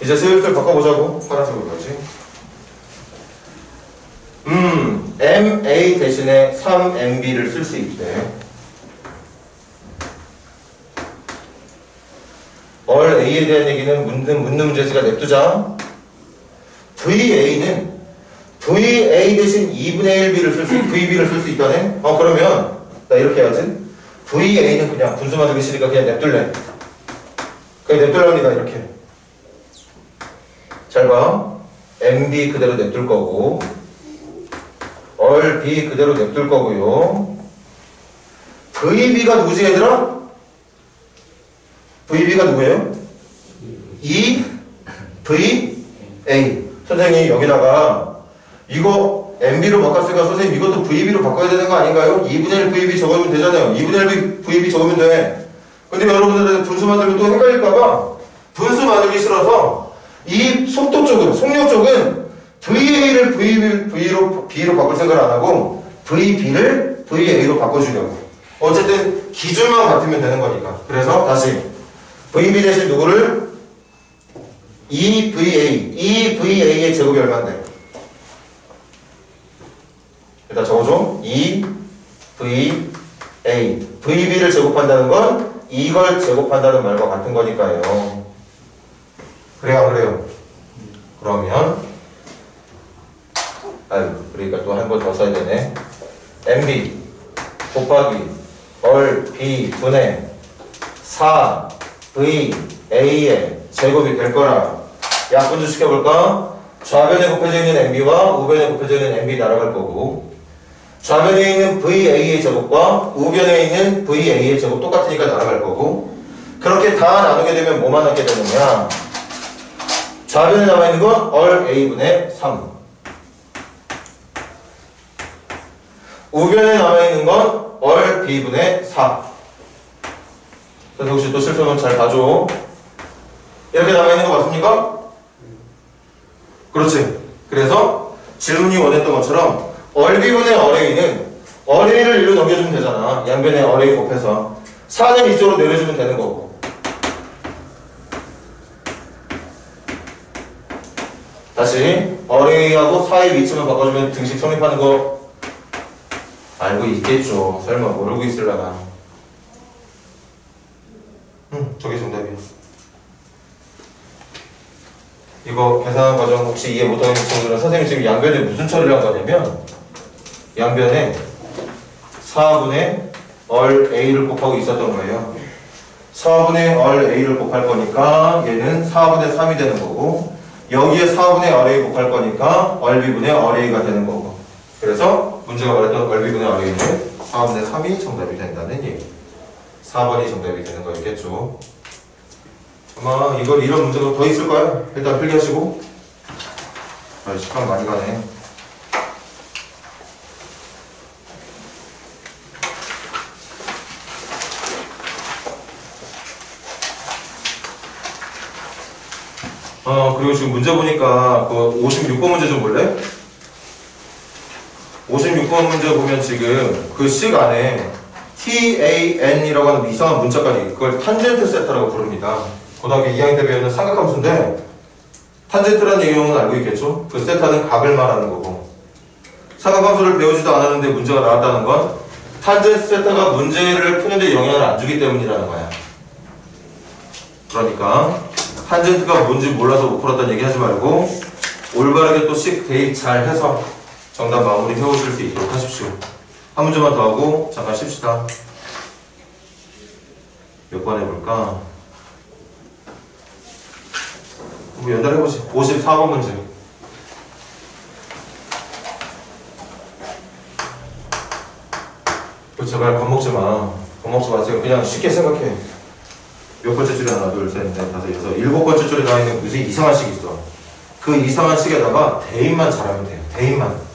이제 슬슬 바꿔보자고. 파란색으로 가지. MA 대신에 3MB를 쓸 수 있대. 얼 A에 대한 얘기는 묻는 문제지가 냅두자. VA는 VA 대신 2분의 1B를 쓸 수, VB를 쓸 수 있다네? 그러면, 나 이렇게 해야지. VA는 그냥 분수 만들기 싫으니까 그냥 냅둘래. 그냥 냅둘랍니다, 이렇게. 잘 봐. MB 그대로 냅둘 거고, 얼 B 그대로 냅둘 거고요. VB가 누구지, 얘들아? VB가 누구예요? VA. 선생님, 여기다가 이거 MB로 바꿨으니까 선생님 이것도 VB로 바꿔야 되는 거 아닌가요? 2분의 1 VB 적으면 되잖아요. 2분의 1 VB 적으면 돼. 근데 여러분들은 분수 만들면 또 헷갈릴까봐 분수 만들기 싫어서 이 속도 쪽은, 속력 쪽은 VA를 B로 바꿀 생각을 안 하고 VB를 VA로 바꿔주려고. 어쨌든 기준만 같으면 되는 거니까. 그래서 다시 VB 대신 누구를? EVA의 제곱이 얼마인데? 일단 적어줘. EVA. VB를 제곱한다는 건 이걸 제곱한다는 말과 같은 거니까요. 그래요, 안 그래요? 그러면 그러니까 또 한 번 더 써야 되네. MB 곱하기 얼 B 분의 4VA의 제곱이 될 거라. 약분주 시켜볼까? 좌변에 곱해져 있는 MB와 우변에 곱해져 있는 MB 날아갈 거고, 좌변에 있는 VA의 제곱과 우변에 있는 VA의 제곱 똑같으니까 날아갈 거고, 그렇게 다 나누게 되면 뭐만 남게 되느냐? 좌변에 남아있는 건 얼 A분의 3, 우변에 남아있는 건 얼 B분의 4. 그래서 혹시 또 실수하면 잘 봐줘. 이렇게 남아있는 거 맞습니까? 그렇지. 그래서 질문이 원했던 것처럼 얼 B분의 얼 A는 얼 A를 일로 넘겨주면 되잖아. 양변에 얼 A 곱해서 4는 이쪽으로 내려주면 되는 거고. 다시 얼 A하고 4의 위치만 바꿔주면 등식 성립하는 거 알고 있겠죠. 설마 모르고 있을라나. 저게 정답이야. 이거 계산한 과정 혹시 이해 못하는 친구들은 선생님이 지금 양변에 무슨 처리를 한 거냐면, 양변에 4분의 얼 A를 곱하고 있었던 거예요. 4분의 얼 A를 곱할 거니까 얘는 4분의 3이 되는 거고, 여기에 4분의 얼 A 곱할 거니까 얼 B분의 얼 A가 되는 거고. 그래서 문제가 말했던 얼 B분의 얼 A는 4분의 3이 정답이 된다는 얘기. 4번이 정답이 되는 거였겠죠. 아마 이런 문제가 더 있을 거야. 일단 필기하시고. 시간 많이 가네. 그리고 지금 문제 보니까 그 56번 문제 좀 볼래? 56번 문제 보면 지금 그 식 안에 TAN이라고 하는 이상한 문자까지, 그걸 탄젠트 세타라고 부릅니다. 고등학교 2학년 때 배우는 삼각함수인데, 탄젠트라는 얘기는 알고 있겠죠? 그 세타는 각을 말하는 거고, 삼각함수를 배우지도 않았는데 문제가 나왔다는 건 탄젠트 세타가 문제를 푸는데 영향을 안 주기 때문이라는 거야. 그러니까 탄젠트가 뭔지 몰라서 못 풀었다는 얘기 하지 말고 올바르게 또 식 대입 잘 해서 정답 마무리 해오실 수 있도록 하십시오. 한 문제만 더 하고 잠깐 쉽시다. 몇 번 해볼까? 한번 연달해보지. 54번 문제. 제발 겁먹지 마. 겁먹지 마세요. 그냥 쉽게 생각해. 몇 번째 줄에 하나, 둘, 셋, 넷, 다섯, 여섯, 7번째 줄에 나와있는 무슨 이상한 식이 있어. 그 이상한 식에다가 대입만 잘하면 돼요. 대입만.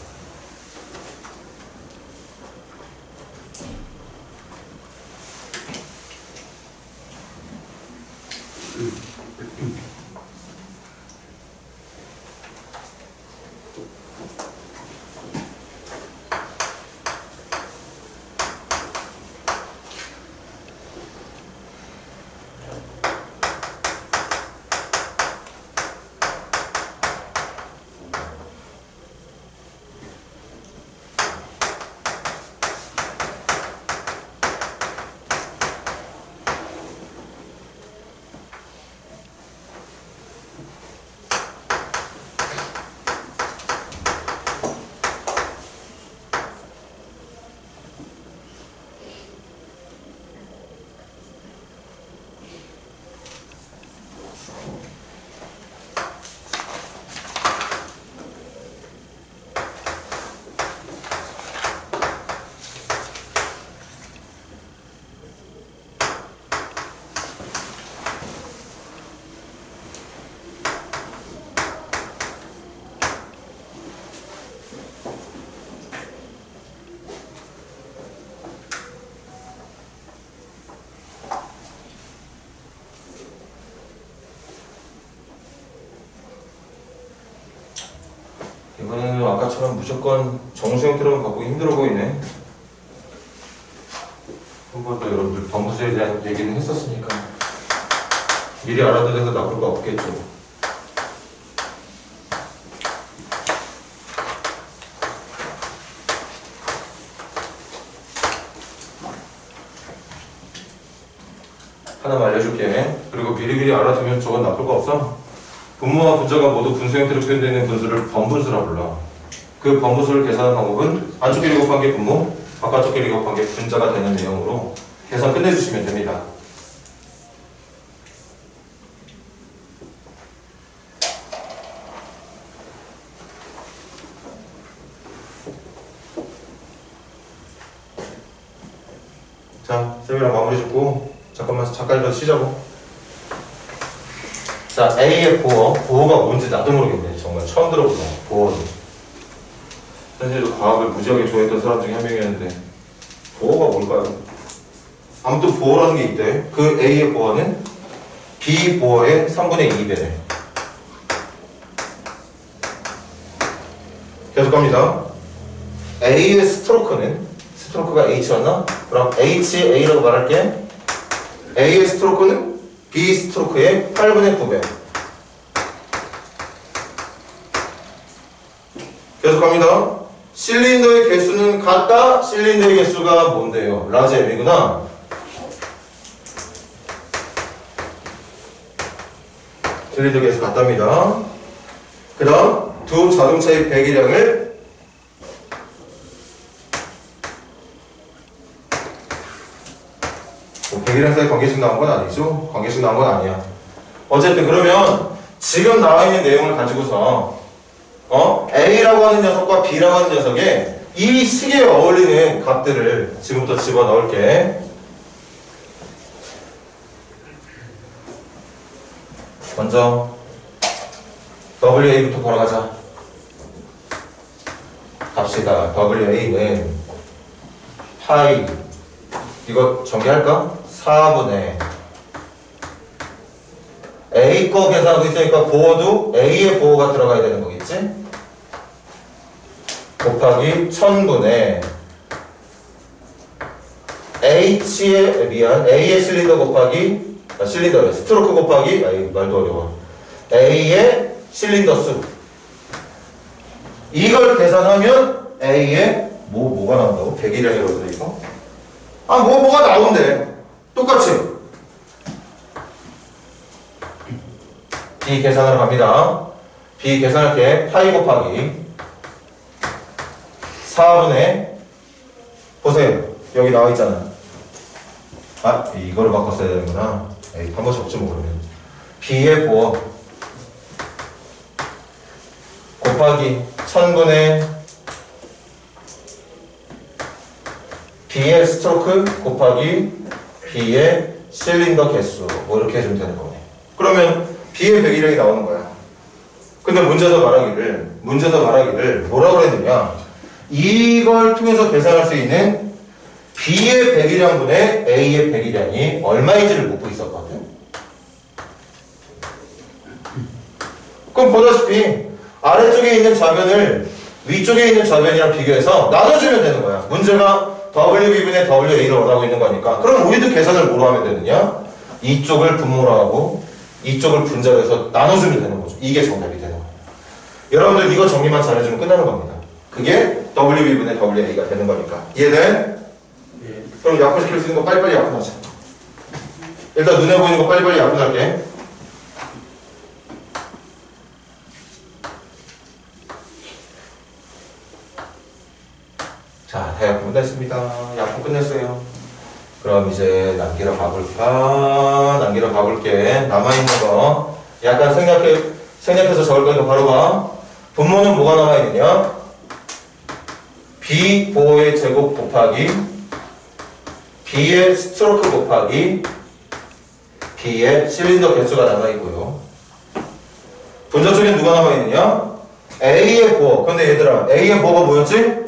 이번에는 아까처럼 무조건 정수 형태로만 가보기 힘들어 보이네. 한 번 더 여러분들 범부수에 대한 얘기는 했었으니까 미리 알아둬서 나쁠 거 없겠죠. 하나만 알려줄게. 그리고 미리미리 알아두면 저건 나쁠 거 없어. 분모와 분자가 모두 분수 형태로 표현되는 분수를 번분수라 불러. 그 번분수를 계산하는 방법은 안쪽 길이 곱한 게 분모, 바깥쪽 길이 곱한 게 분자가 되는 내용으로 계산 끝내주시면 됩니다. 자, 쌤이랑 마무리 짓고 잠깐만 잠깐 쉬자고. 자, A의 보어가 뭔지 나도 모르겠네. 정말 처음 들어보네. 보어는. 현실도 과학을 무지하게 좋아했던 사람 중에 한 명이었는데 보어가 뭘까요? 아무튼 보어라는 게 있대. 그 A의 보어는 B 보어의 3분의 2배래. 계속 갑니다. A의 스트로크가 H였나? 그럼 HA라고 말할게. A의 스트로크는 B 스트로크의 8분의 9배. 계속 갑니다. 실린더의 개수는 같다. 실린더의 개수가 뭔데요? 라지 M이구나. 실린더 개수 같답니다. 그 다음 두 자동차의 배기량을 배기량 사이 관계식 나온 건 아니죠? 관계식 나온 건 아니야. 어쨌든 그러면 지금 나와 있는 내용을 가지고서 A라고 하는 녀석과 B라고 하는 녀석의 이 식에 어울리는 값들을 지금부터 집어넣을게. 먼저 WA부터 걸어가자. 갑시다. WA는 파이, 이거 전개할까? 4분의 A 거 계산하고 있으니까 보어도 A의 보어가 들어가야 되는 거겠지? 곱하기 1000분의 A의 실린더 곱하기 실린더래. 스트로크 곱하기 말도 어려워. A의 실린더 수. 이걸 계산하면 A의 뭐가 나온다고? 배기량이라고 그래 이거? 뭐가 나온대. 똑같이 B 계산하러 갑니다. B 계산할게. 파이 곱하기 4분의 보세요. 여기 나와 있잖아. 이거를 바꿨어야 되는구나. 한 번 적지 뭐 그러면. B의 보어 곱하기 1000분의 B의 스트로크 곱하기 B의 실린더 개수 뭐 이렇게 해주면 되는 거네. 그러면 B의 배기량이 나오는 거야. 근데 문제에서 말하기를 뭐라고 그랬느냐? 이걸 통해서 계산할 수 있는 B의 배기량분의 A의 배기량이 얼마인지를 묻고 있었거든. 그럼 보다시피 아래쪽에 있는 좌변을 위쪽에 있는 좌변이랑 비교해서 나눠주면 되는 거야. 문제가 WB분의 WA를 원하고 있는 거니까. 그럼 우리도 계산을 뭐로 하면 되느냐? 이쪽을 분모로 하고 이쪽을 분자로 해서 나눠주면 되는 거죠. 이게 정답이 되는 거예요. 여러분들 이거 정리만 잘해주면 끝나는 겁니다. 그게 WB분의 WA가 되는 거니까. 이해돼? 예. 그럼 약분시킬 수 있는 거 빨리빨리 약분하자. 일단 눈에 보이는 거 빨리빨리 약분할게. 자, 다 약분 끝냈습니다. 약분 끝냈어요. 그럼 이제 남기러 가볼게. 남아있는 거 약간 생략해서 적을 거니까 바로 봐. 분모는 뭐가 남아있느냐? B 보호의 제곱 곱하기 B의 스트로크 곱하기 B의 실린더 개수가 남아있고요. 분자 쪽엔 누가 남아있느냐? A의 보호. 근데 얘들아, A의 보호가 뭐였지?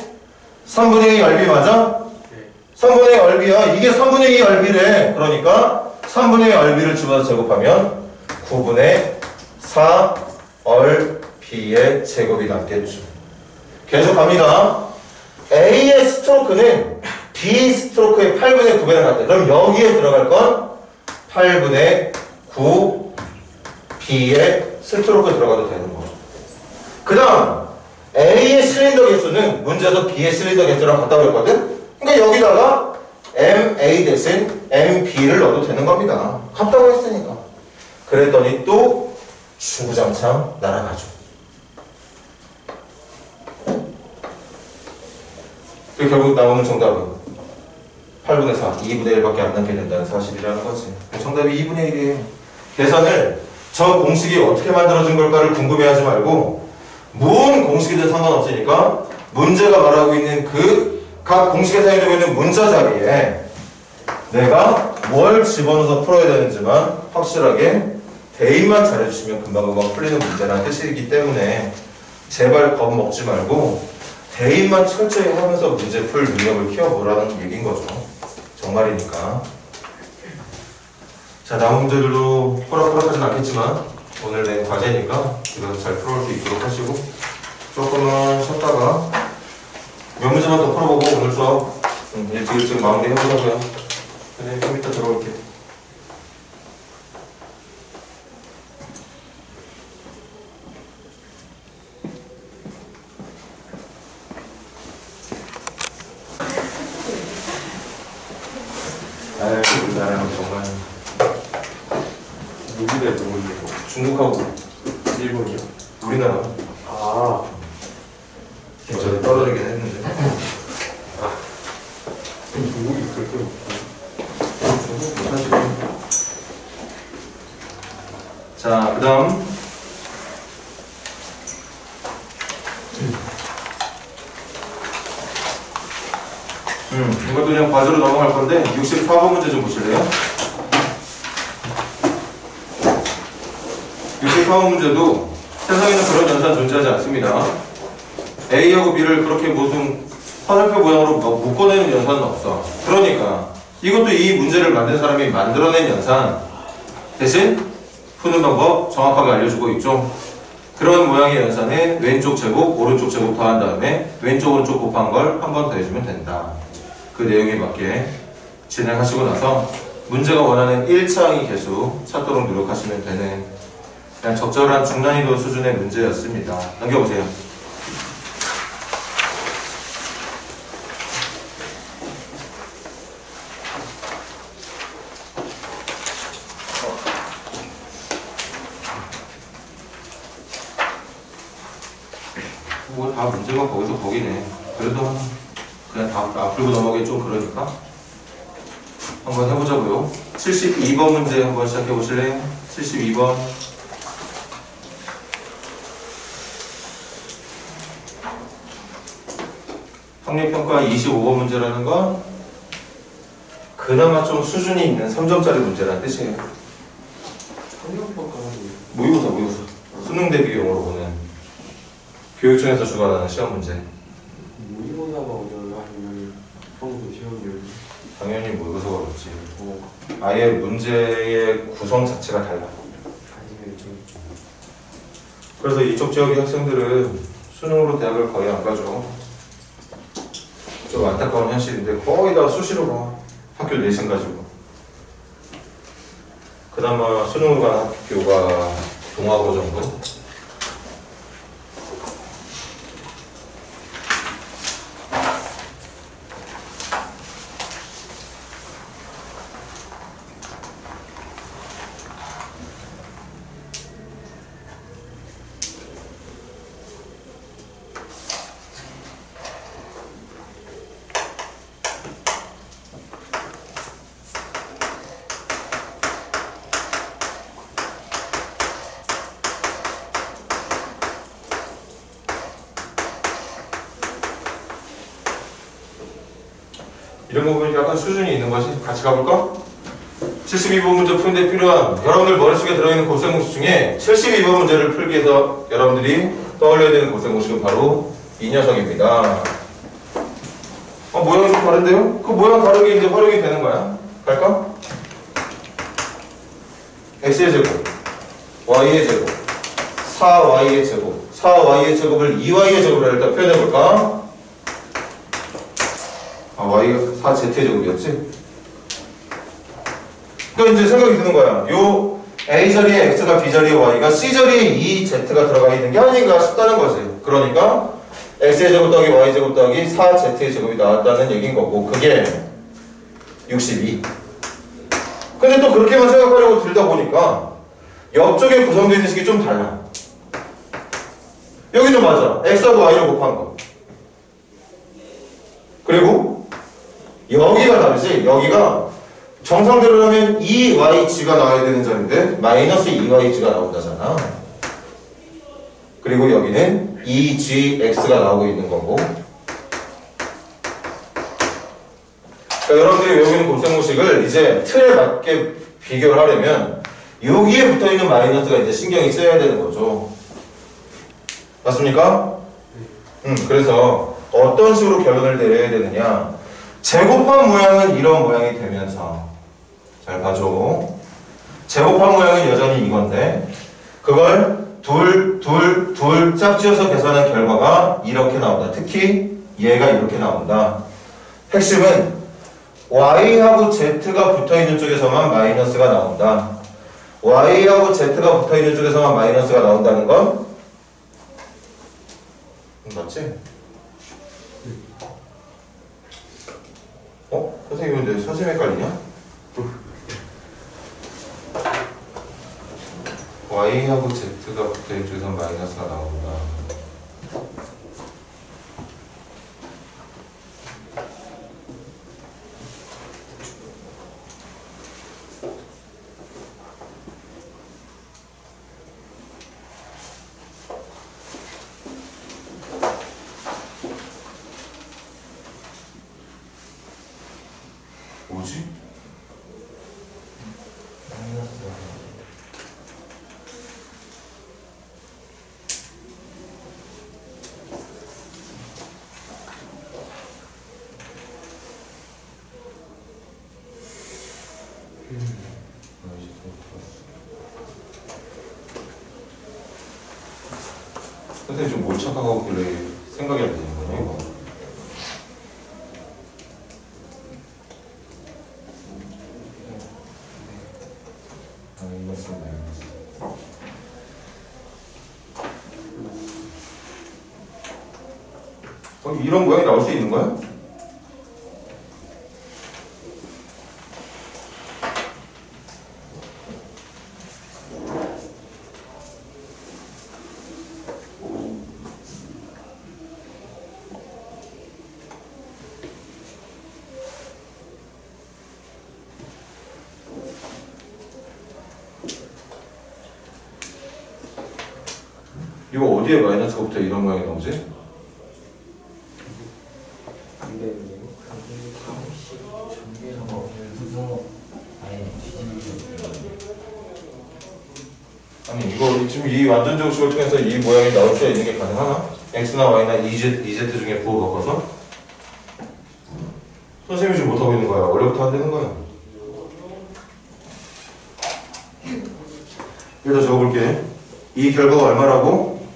3분의 2 RB 맞아? 네. 3분의 2 RB야. 이게 3분의 2 RB래. 그러니까 3분의 2 RB를 집어서 제곱하면 9분의 4 RB의 제곱이 남겠죠. 계속 갑니다. A의 스트로크는 B 스트로크의 8분의 9배랑 같대. 그럼 여기에 들어갈 건 8분의 9 B의 스트로크 들어가도 되는 거죠. 그 다음 A의 실린더 개수는 문제에서 B의 실린더 개수랑 같다고 했거든? 그러니까 여기다가 MA 대신 MB를 넣어도 되는 겁니다. 같다고 했으니까. 그랬더니 또 주구장창 날아가죠. 그 결국 나오는 정답은 8분의 4, 2분의 1밖에 안 남게 된다는 사실이라는 거지. 정답이 2분의 1이에요. 계산을 저 공식이 어떻게 만들어진 걸까를 궁금해하지 말고 무슨 공식이든 상관없으니까 문제가 말하고 있는 그 각 공식에 사용되고 있는 문자 자리에 내가 뭘 집어넣어서 풀어야 되는지만 확실하게 대입만 잘해주시면 금방금방 풀리는 문제라는 뜻이기 때문에 제발 겁먹지 말고 대입만 철저히 하면서 문제 풀 능력을 키워보라는 얘기인 거죠. 정말이니까. 자, 남은 문제들도 호락호락하진 않겠지만 오늘 낸 과제니까 집에서 잘 풀어올 수 있도록 하시고 조금만 쉬었다가 몇 문제만 더 풀어보고 오늘 수업 일찍 마무리 해보자고요. 네, 좀 이따 들어올게요. 아유, 우리나라는 정말 누구대 누구인데? 중국하고 일본이요? 우리나라 아. 굉장히 떨어지긴 했는데 중국이 그렇게 중국 못하시고. 자, 그 다음 이것도 그냥 과제로 넘어갈 건데 64번 문제 좀 보실래요? 64번 문제도 세상에는 그런 연산 존재하지 않습니다. A하고 B를 그렇게 무슨 화살표 모양으로 묶어내는 연산은 없어. 그러니까 이것도 이 문제를 만든 사람이 만들어낸 연산 대신 푸는 방법 정확하게 알려주고 있죠. 그런 모양의 연산은 왼쪽 제곱, 오른쪽 제곱 더한 다음에 왼쪽, 오른쪽 곱한 걸 한 번 더 해주면 된다. 그 내용에 맞게 진행하시고 나서 문제가 원하는 1차항의 개수 찾도록 노력하시면 되는 그냥 적절한 중난이도 수준의 문제였습니다. 넘겨보세요. 뭐 다 문제가 거기서 거기네. 그래도 그냥 다 안 풀고 넘어가기 좀 그러니까 한번 해보자고요. 72번 문제 한번 시작해 보실래요? 72번. 학력평가 25번 문제라는 건 그나마 좀 수준이 있는 3점짜리 문제라는 뜻이에요. 학력평가는 모의고사 수능 대비용으로 보는 교육청에서 주관하는 시험 문제. 모의고사가 어려워요? 아니면 평소 시험이 당연히 모의고사가 어렵지. 아예 문제의 구성 자체가 달라. 아니면 좀 그래서 이쪽 지역의 학생들은 수능으로 대학을 거의 안 가죠. 좀 안타까운 현실인데 거의 다 수시로 가. 학교 내신 가지고. 그나마 수능으로 가는 학교가 동아고 정도? 이런 거 보니까 약간 수준이 있는 거지. 같이 가볼까? 72번 문제 푸는데 필요한 여러분들 머릿속에 들어있는 고생공식 중에 72번 문제를 풀기 위해서 여러분들이 떠올려야 되는 고생공식은 바로 이 녀석입니다. 모양이 좀 다른데요? 그 모양 다르게 이제 활용이 되는 거야. 갈까? x의 제곱, y의 제곱, 4y의 제곱, 4y의 제곱을 2y의 제곱으로 일단 표현해볼까? y가 4z의 제곱이었지? 그러니까 이제 생각이 드는 거야. 요 a 자리에 x가 b 자리에 y가 c 자리에 2z가 들어가 있는 게 아닌가 싶다는 거지. 그러니까 x의 제곱 더하기 y의 제곱 더하기 4z의 제곱이 나왔다는 얘기인 거고, 그게 62. 근데 또 그렇게만 생각하려고 들다 보니까 옆쪽에 구성되어 있는 식이 좀 달라. 여기는 맞아. x하고 y를 곱한 거. 그리고 여기가 다르지. 여기가 정상대로라면 2yg가 나와야 되는 자리인데 마이너스 2yg가 나온다잖아. 그리고 여기는 2gx가 나오고 있는 거고. 그러니까 여러분들이 외우는 고생공식을 이제 틀에 맞게 비교를 하려면 여기에 붙어있는 마이너스가 이제 신경이 쓰여야 되는 거죠. 맞습니까? 그래서 어떤 식으로 결론을 내려야 되느냐. 제곱한 모양은 이런 모양이 되면서, 잘 봐줘. 제곱한 모양은 여전히 이건데 그걸 둘 짝지어서 계산한 결과가 이렇게 나온다. 특히 얘가 이렇게 나온다. 핵심은 y하고 z가 붙어있는 쪽에서만 마이너스가 나온다. y하고 z가 붙어있는 쪽에서만 마이너스가 나온다는 건 맞지? 선생님은 내 선생님 헷갈리냐? y하고 z가 붙어있는 쪽에서 마이너스가 나온다. 뭐지? 선생님 좀 뭘 착각하고 길래 생각이 안 되는 거냐 이거? 이런 모양이 나올 수 있는 거야? 이거 어디에 마이너스부터 이런 모양이 나오지? 아니 이거 지금 이 완전 정식을 통해서 이 모양이 나올 수 있는 게 가능하나? x나 y나 ez 중에 부호 바꿔서 선생님이 지금 못하고 있는 거야. 원래부터 안 되는 거야. 일단 적어볼게. 이 결과가 얼마라고?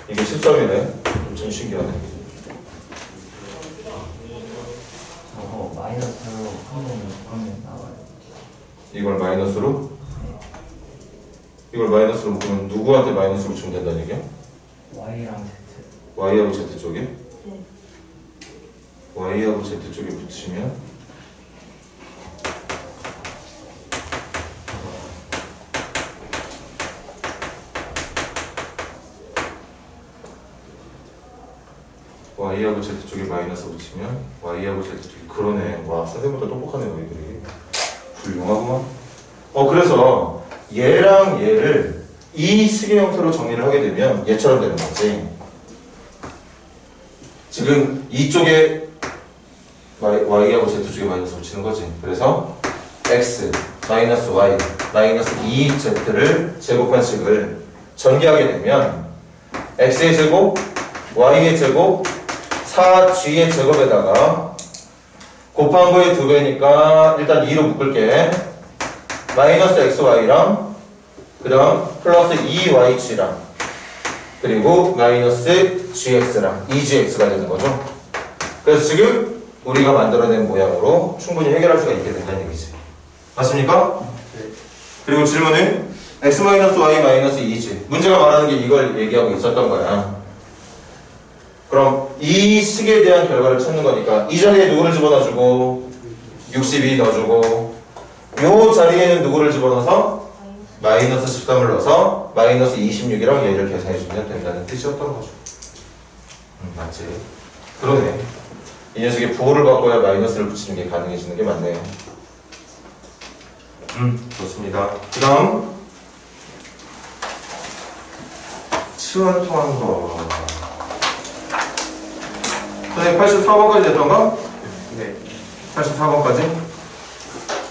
이게 10점이네. 좀 신기하네. 마이너스로 하면 나와요. 이걸 마이너스로? 이걸 마이너스로 묶으면 누구한테 마이너스로 붙이면 된다는 얘기야? Y랑 Z. y하고 z 쪽에? 네. y하고 z 쪽에 붙이면 y하고 z 쪽에 마이너스 붙이면 y하고 z 쪽에 그러네. 와, 선생님보다 똑똑하네 너희들이. 훌륭하구만. 그래서 얘랑 얘를 이 식의 형태로 정리를 하게 되면 얘처럼 되는 거지. 지금 이쪽에 y하고 z 쪽에 마이너스 붙이는 거지. 그래서 x 마이너스 y 마이너스 2z를 제곱한 식을 전개하게 되면 x의 제곱 y의 제곱 4g의 제곱에다가 곱한 거의 2배니까 일단 2로 묶을게. 마이너스 xy랑 그 다음 플러스 2yg랑 그리고 마이너스 gx랑 2gx가 되는 거죠. 그래서 지금 우리가 만들어낸 모양으로 충분히 해결할 수가 있게 된다는 얘기지. 맞습니까? 네. 그리고 질문은 x-y-2g 문제가 말하는 게 이걸 얘기하고 있었던 거야. 그럼 이 식에 대한 결과를 찾는 거니까 이 자리에 누구를 집어넣어주고 62 넣어주고 요 자리에는 누구를 집어넣어서 마이너스 13을 넣어서 마이너스 26이랑 얘를 계산해주면 된다는 뜻이었던 거죠. 맞지? 그러네. 이 녀석의 부호를 바꿔야 마이너스를 붙이는 게 가능해지는 게 맞네요. 좋습니다. 그 다음 치환 통한 거. 선생님 84번까지 됐던가? 네. 84번까지?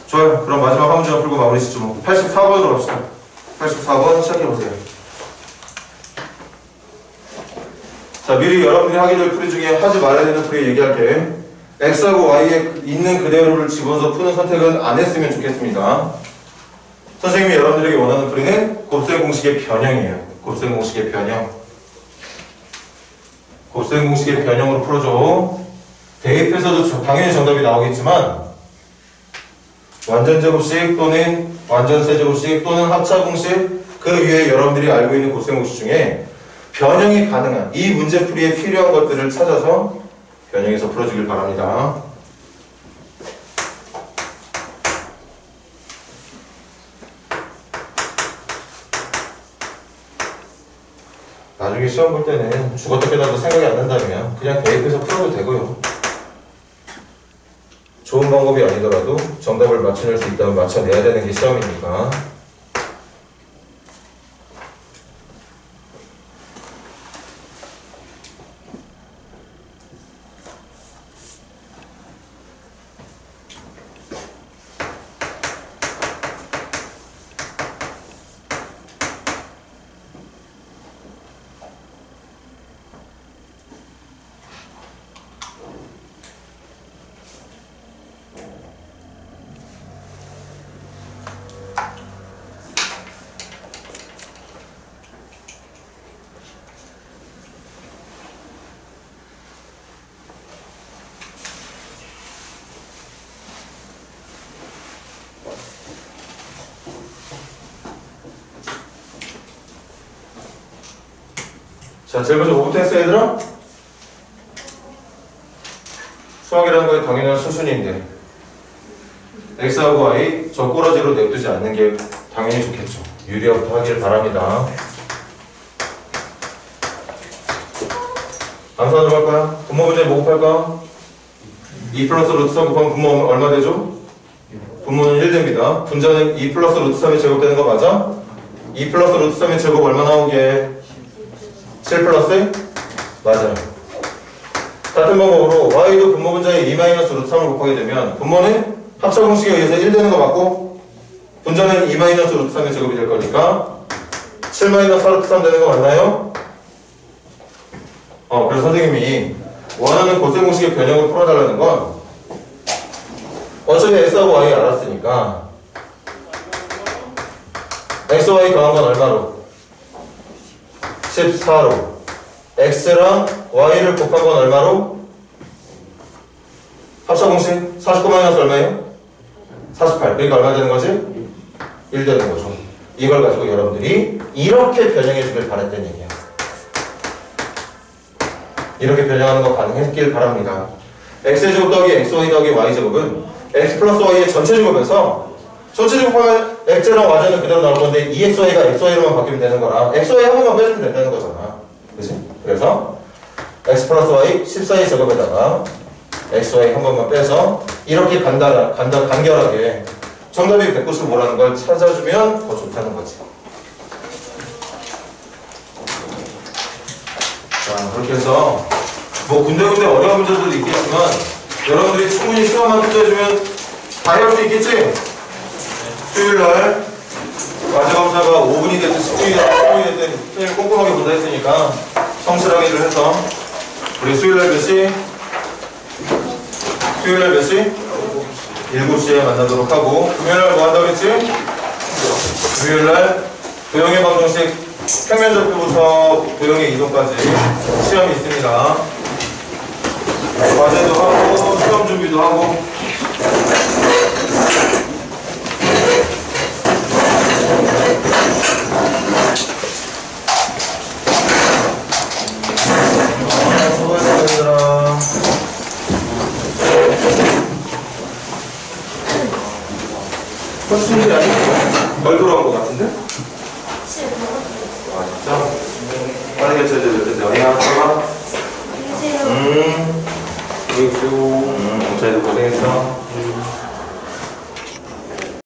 좋아요. 그럼 마지막 한 문제만 풀고 마무리 짓죠. 84번으로 갑시다. 84번 시작해보세요. 자, 미리 여러분들이 하게 될 풀이 중에 하지 말아야 되는 풀이 얘기할게. x하고 y에 있는 그대로를 집어서 푸는 선택은 안 했으면 좋겠습니다. 선생님이 여러분들에게 원하는 풀이는 곱셈 공식의 변형이에요. 곱셈 공식의 변형. 곱셈 공식의 변형으로 풀어줘. 대입해서도 당연히 정답이 나오겠지만 완전 제곱식 또는 완전세 제곱식 또는 합차 공식 그 위에 여러분들이 알고 있는 곱셈 공식 중에 변형이 가능한 이 문제풀이에 필요한 것들을 찾아서 변형해서 풀어주길 바랍니다. 나중에 시험 볼 때는 죽었다 깨달아도 생각이 안 난다면 그냥 대입해서 풀어도 되고요. 좋은 방법이 아니더라도 정답을 맞춰낼 수 있다면 맞춰내야 되는 게 시험이니까. 자, 제일 먼저 뭐부터 했어요, 얘들아? 수학이라는 거에 당연한 수순인데 x하고 y 저 꼬라지로 냅두지 않는 게 당연히 좋겠죠. 유리화부터 하길 바랍니다. 암산으로 갈 거야? 분모 문제 뭐 곱할까? 2 플러스 루트 3 곱하면 분모 얼마 되죠? 분모는 1 됩니다. 분자는 2 플러스 루트 3이 제곱되는 거 맞아? 2 플러스 루트 3의 제곱 얼마 나오게? 7 플러스? 맞아요. 같은 방법으로 y도 분모 분자에 2 마이너스 루트 3을 곱하게 되면 분모는 합차 공식에 의해서 1 되는 거 맞고 분자는 2 마이너스 루트 3의 제곱이 될 거니까 7 마이너스 4 루트 3 되는 거 맞나요? 그래서 선생님이 원하는 고세 공식의 변형을 풀어달라는 건 어차피 x하고 y 알았으니까 x, y 더한 건 얼마로? 14로 x랑 y를 곱한 건 얼마로? 합차 공식 49 마이너스 얼마예요? 48. 그러니까 얼마 되는 거지? 1 되는 거죠. 이걸 가지고 여러분들이 이렇게 변형해 주길 바랬다는 얘기야. 이렇게 변형하는 거 가능했길 바랍니다. x제곱 더하기 xy 더하기 y제곱은 x 플러스 y의 전체 제곱에서 전체 제곱하면 x랑 y는 그대로 나올 건데 2xy가 xy로만 바뀌면 되는 거라 xy 한 번만 빼주면 된다는 거잖아. 그치? 그래서 x 플러스 y 14의 제곱에다가 xy 한 번만 빼서 이렇게 간결하게 정답이 195라는 걸 찾아주면 더 좋다는 거지. 자, 그렇게 해서 뭐 군데군데 어려운 문제들도 있겠지만 여러분들이 충분히 시간만 투자해주면 다 할 수 있겠지? 수요일날 과제검사가 5분이 됐든 10분이 됐든 10분이 됐든 선생님 꼼꼼하게 본다 했으니까 성실하게 일을 해서 우리 수요일날 몇 시? 수요일날 몇 시? 7시에 만나도록 하고 금요일날 뭐 한다고 그랬지? 금요일날 도형의 방정식 평면적표부터 도형의 이동까지 시험이 있습니다. 과제도 하고 시험 준비도 하고 수고했어 얘들아. 벌써 준비 아니야? 덜 돌아온 것 같은데? 아 진짜? 빠르게 쳐야 될 텐데 어디야? 봐봐. 그리고 저희도 고생했어.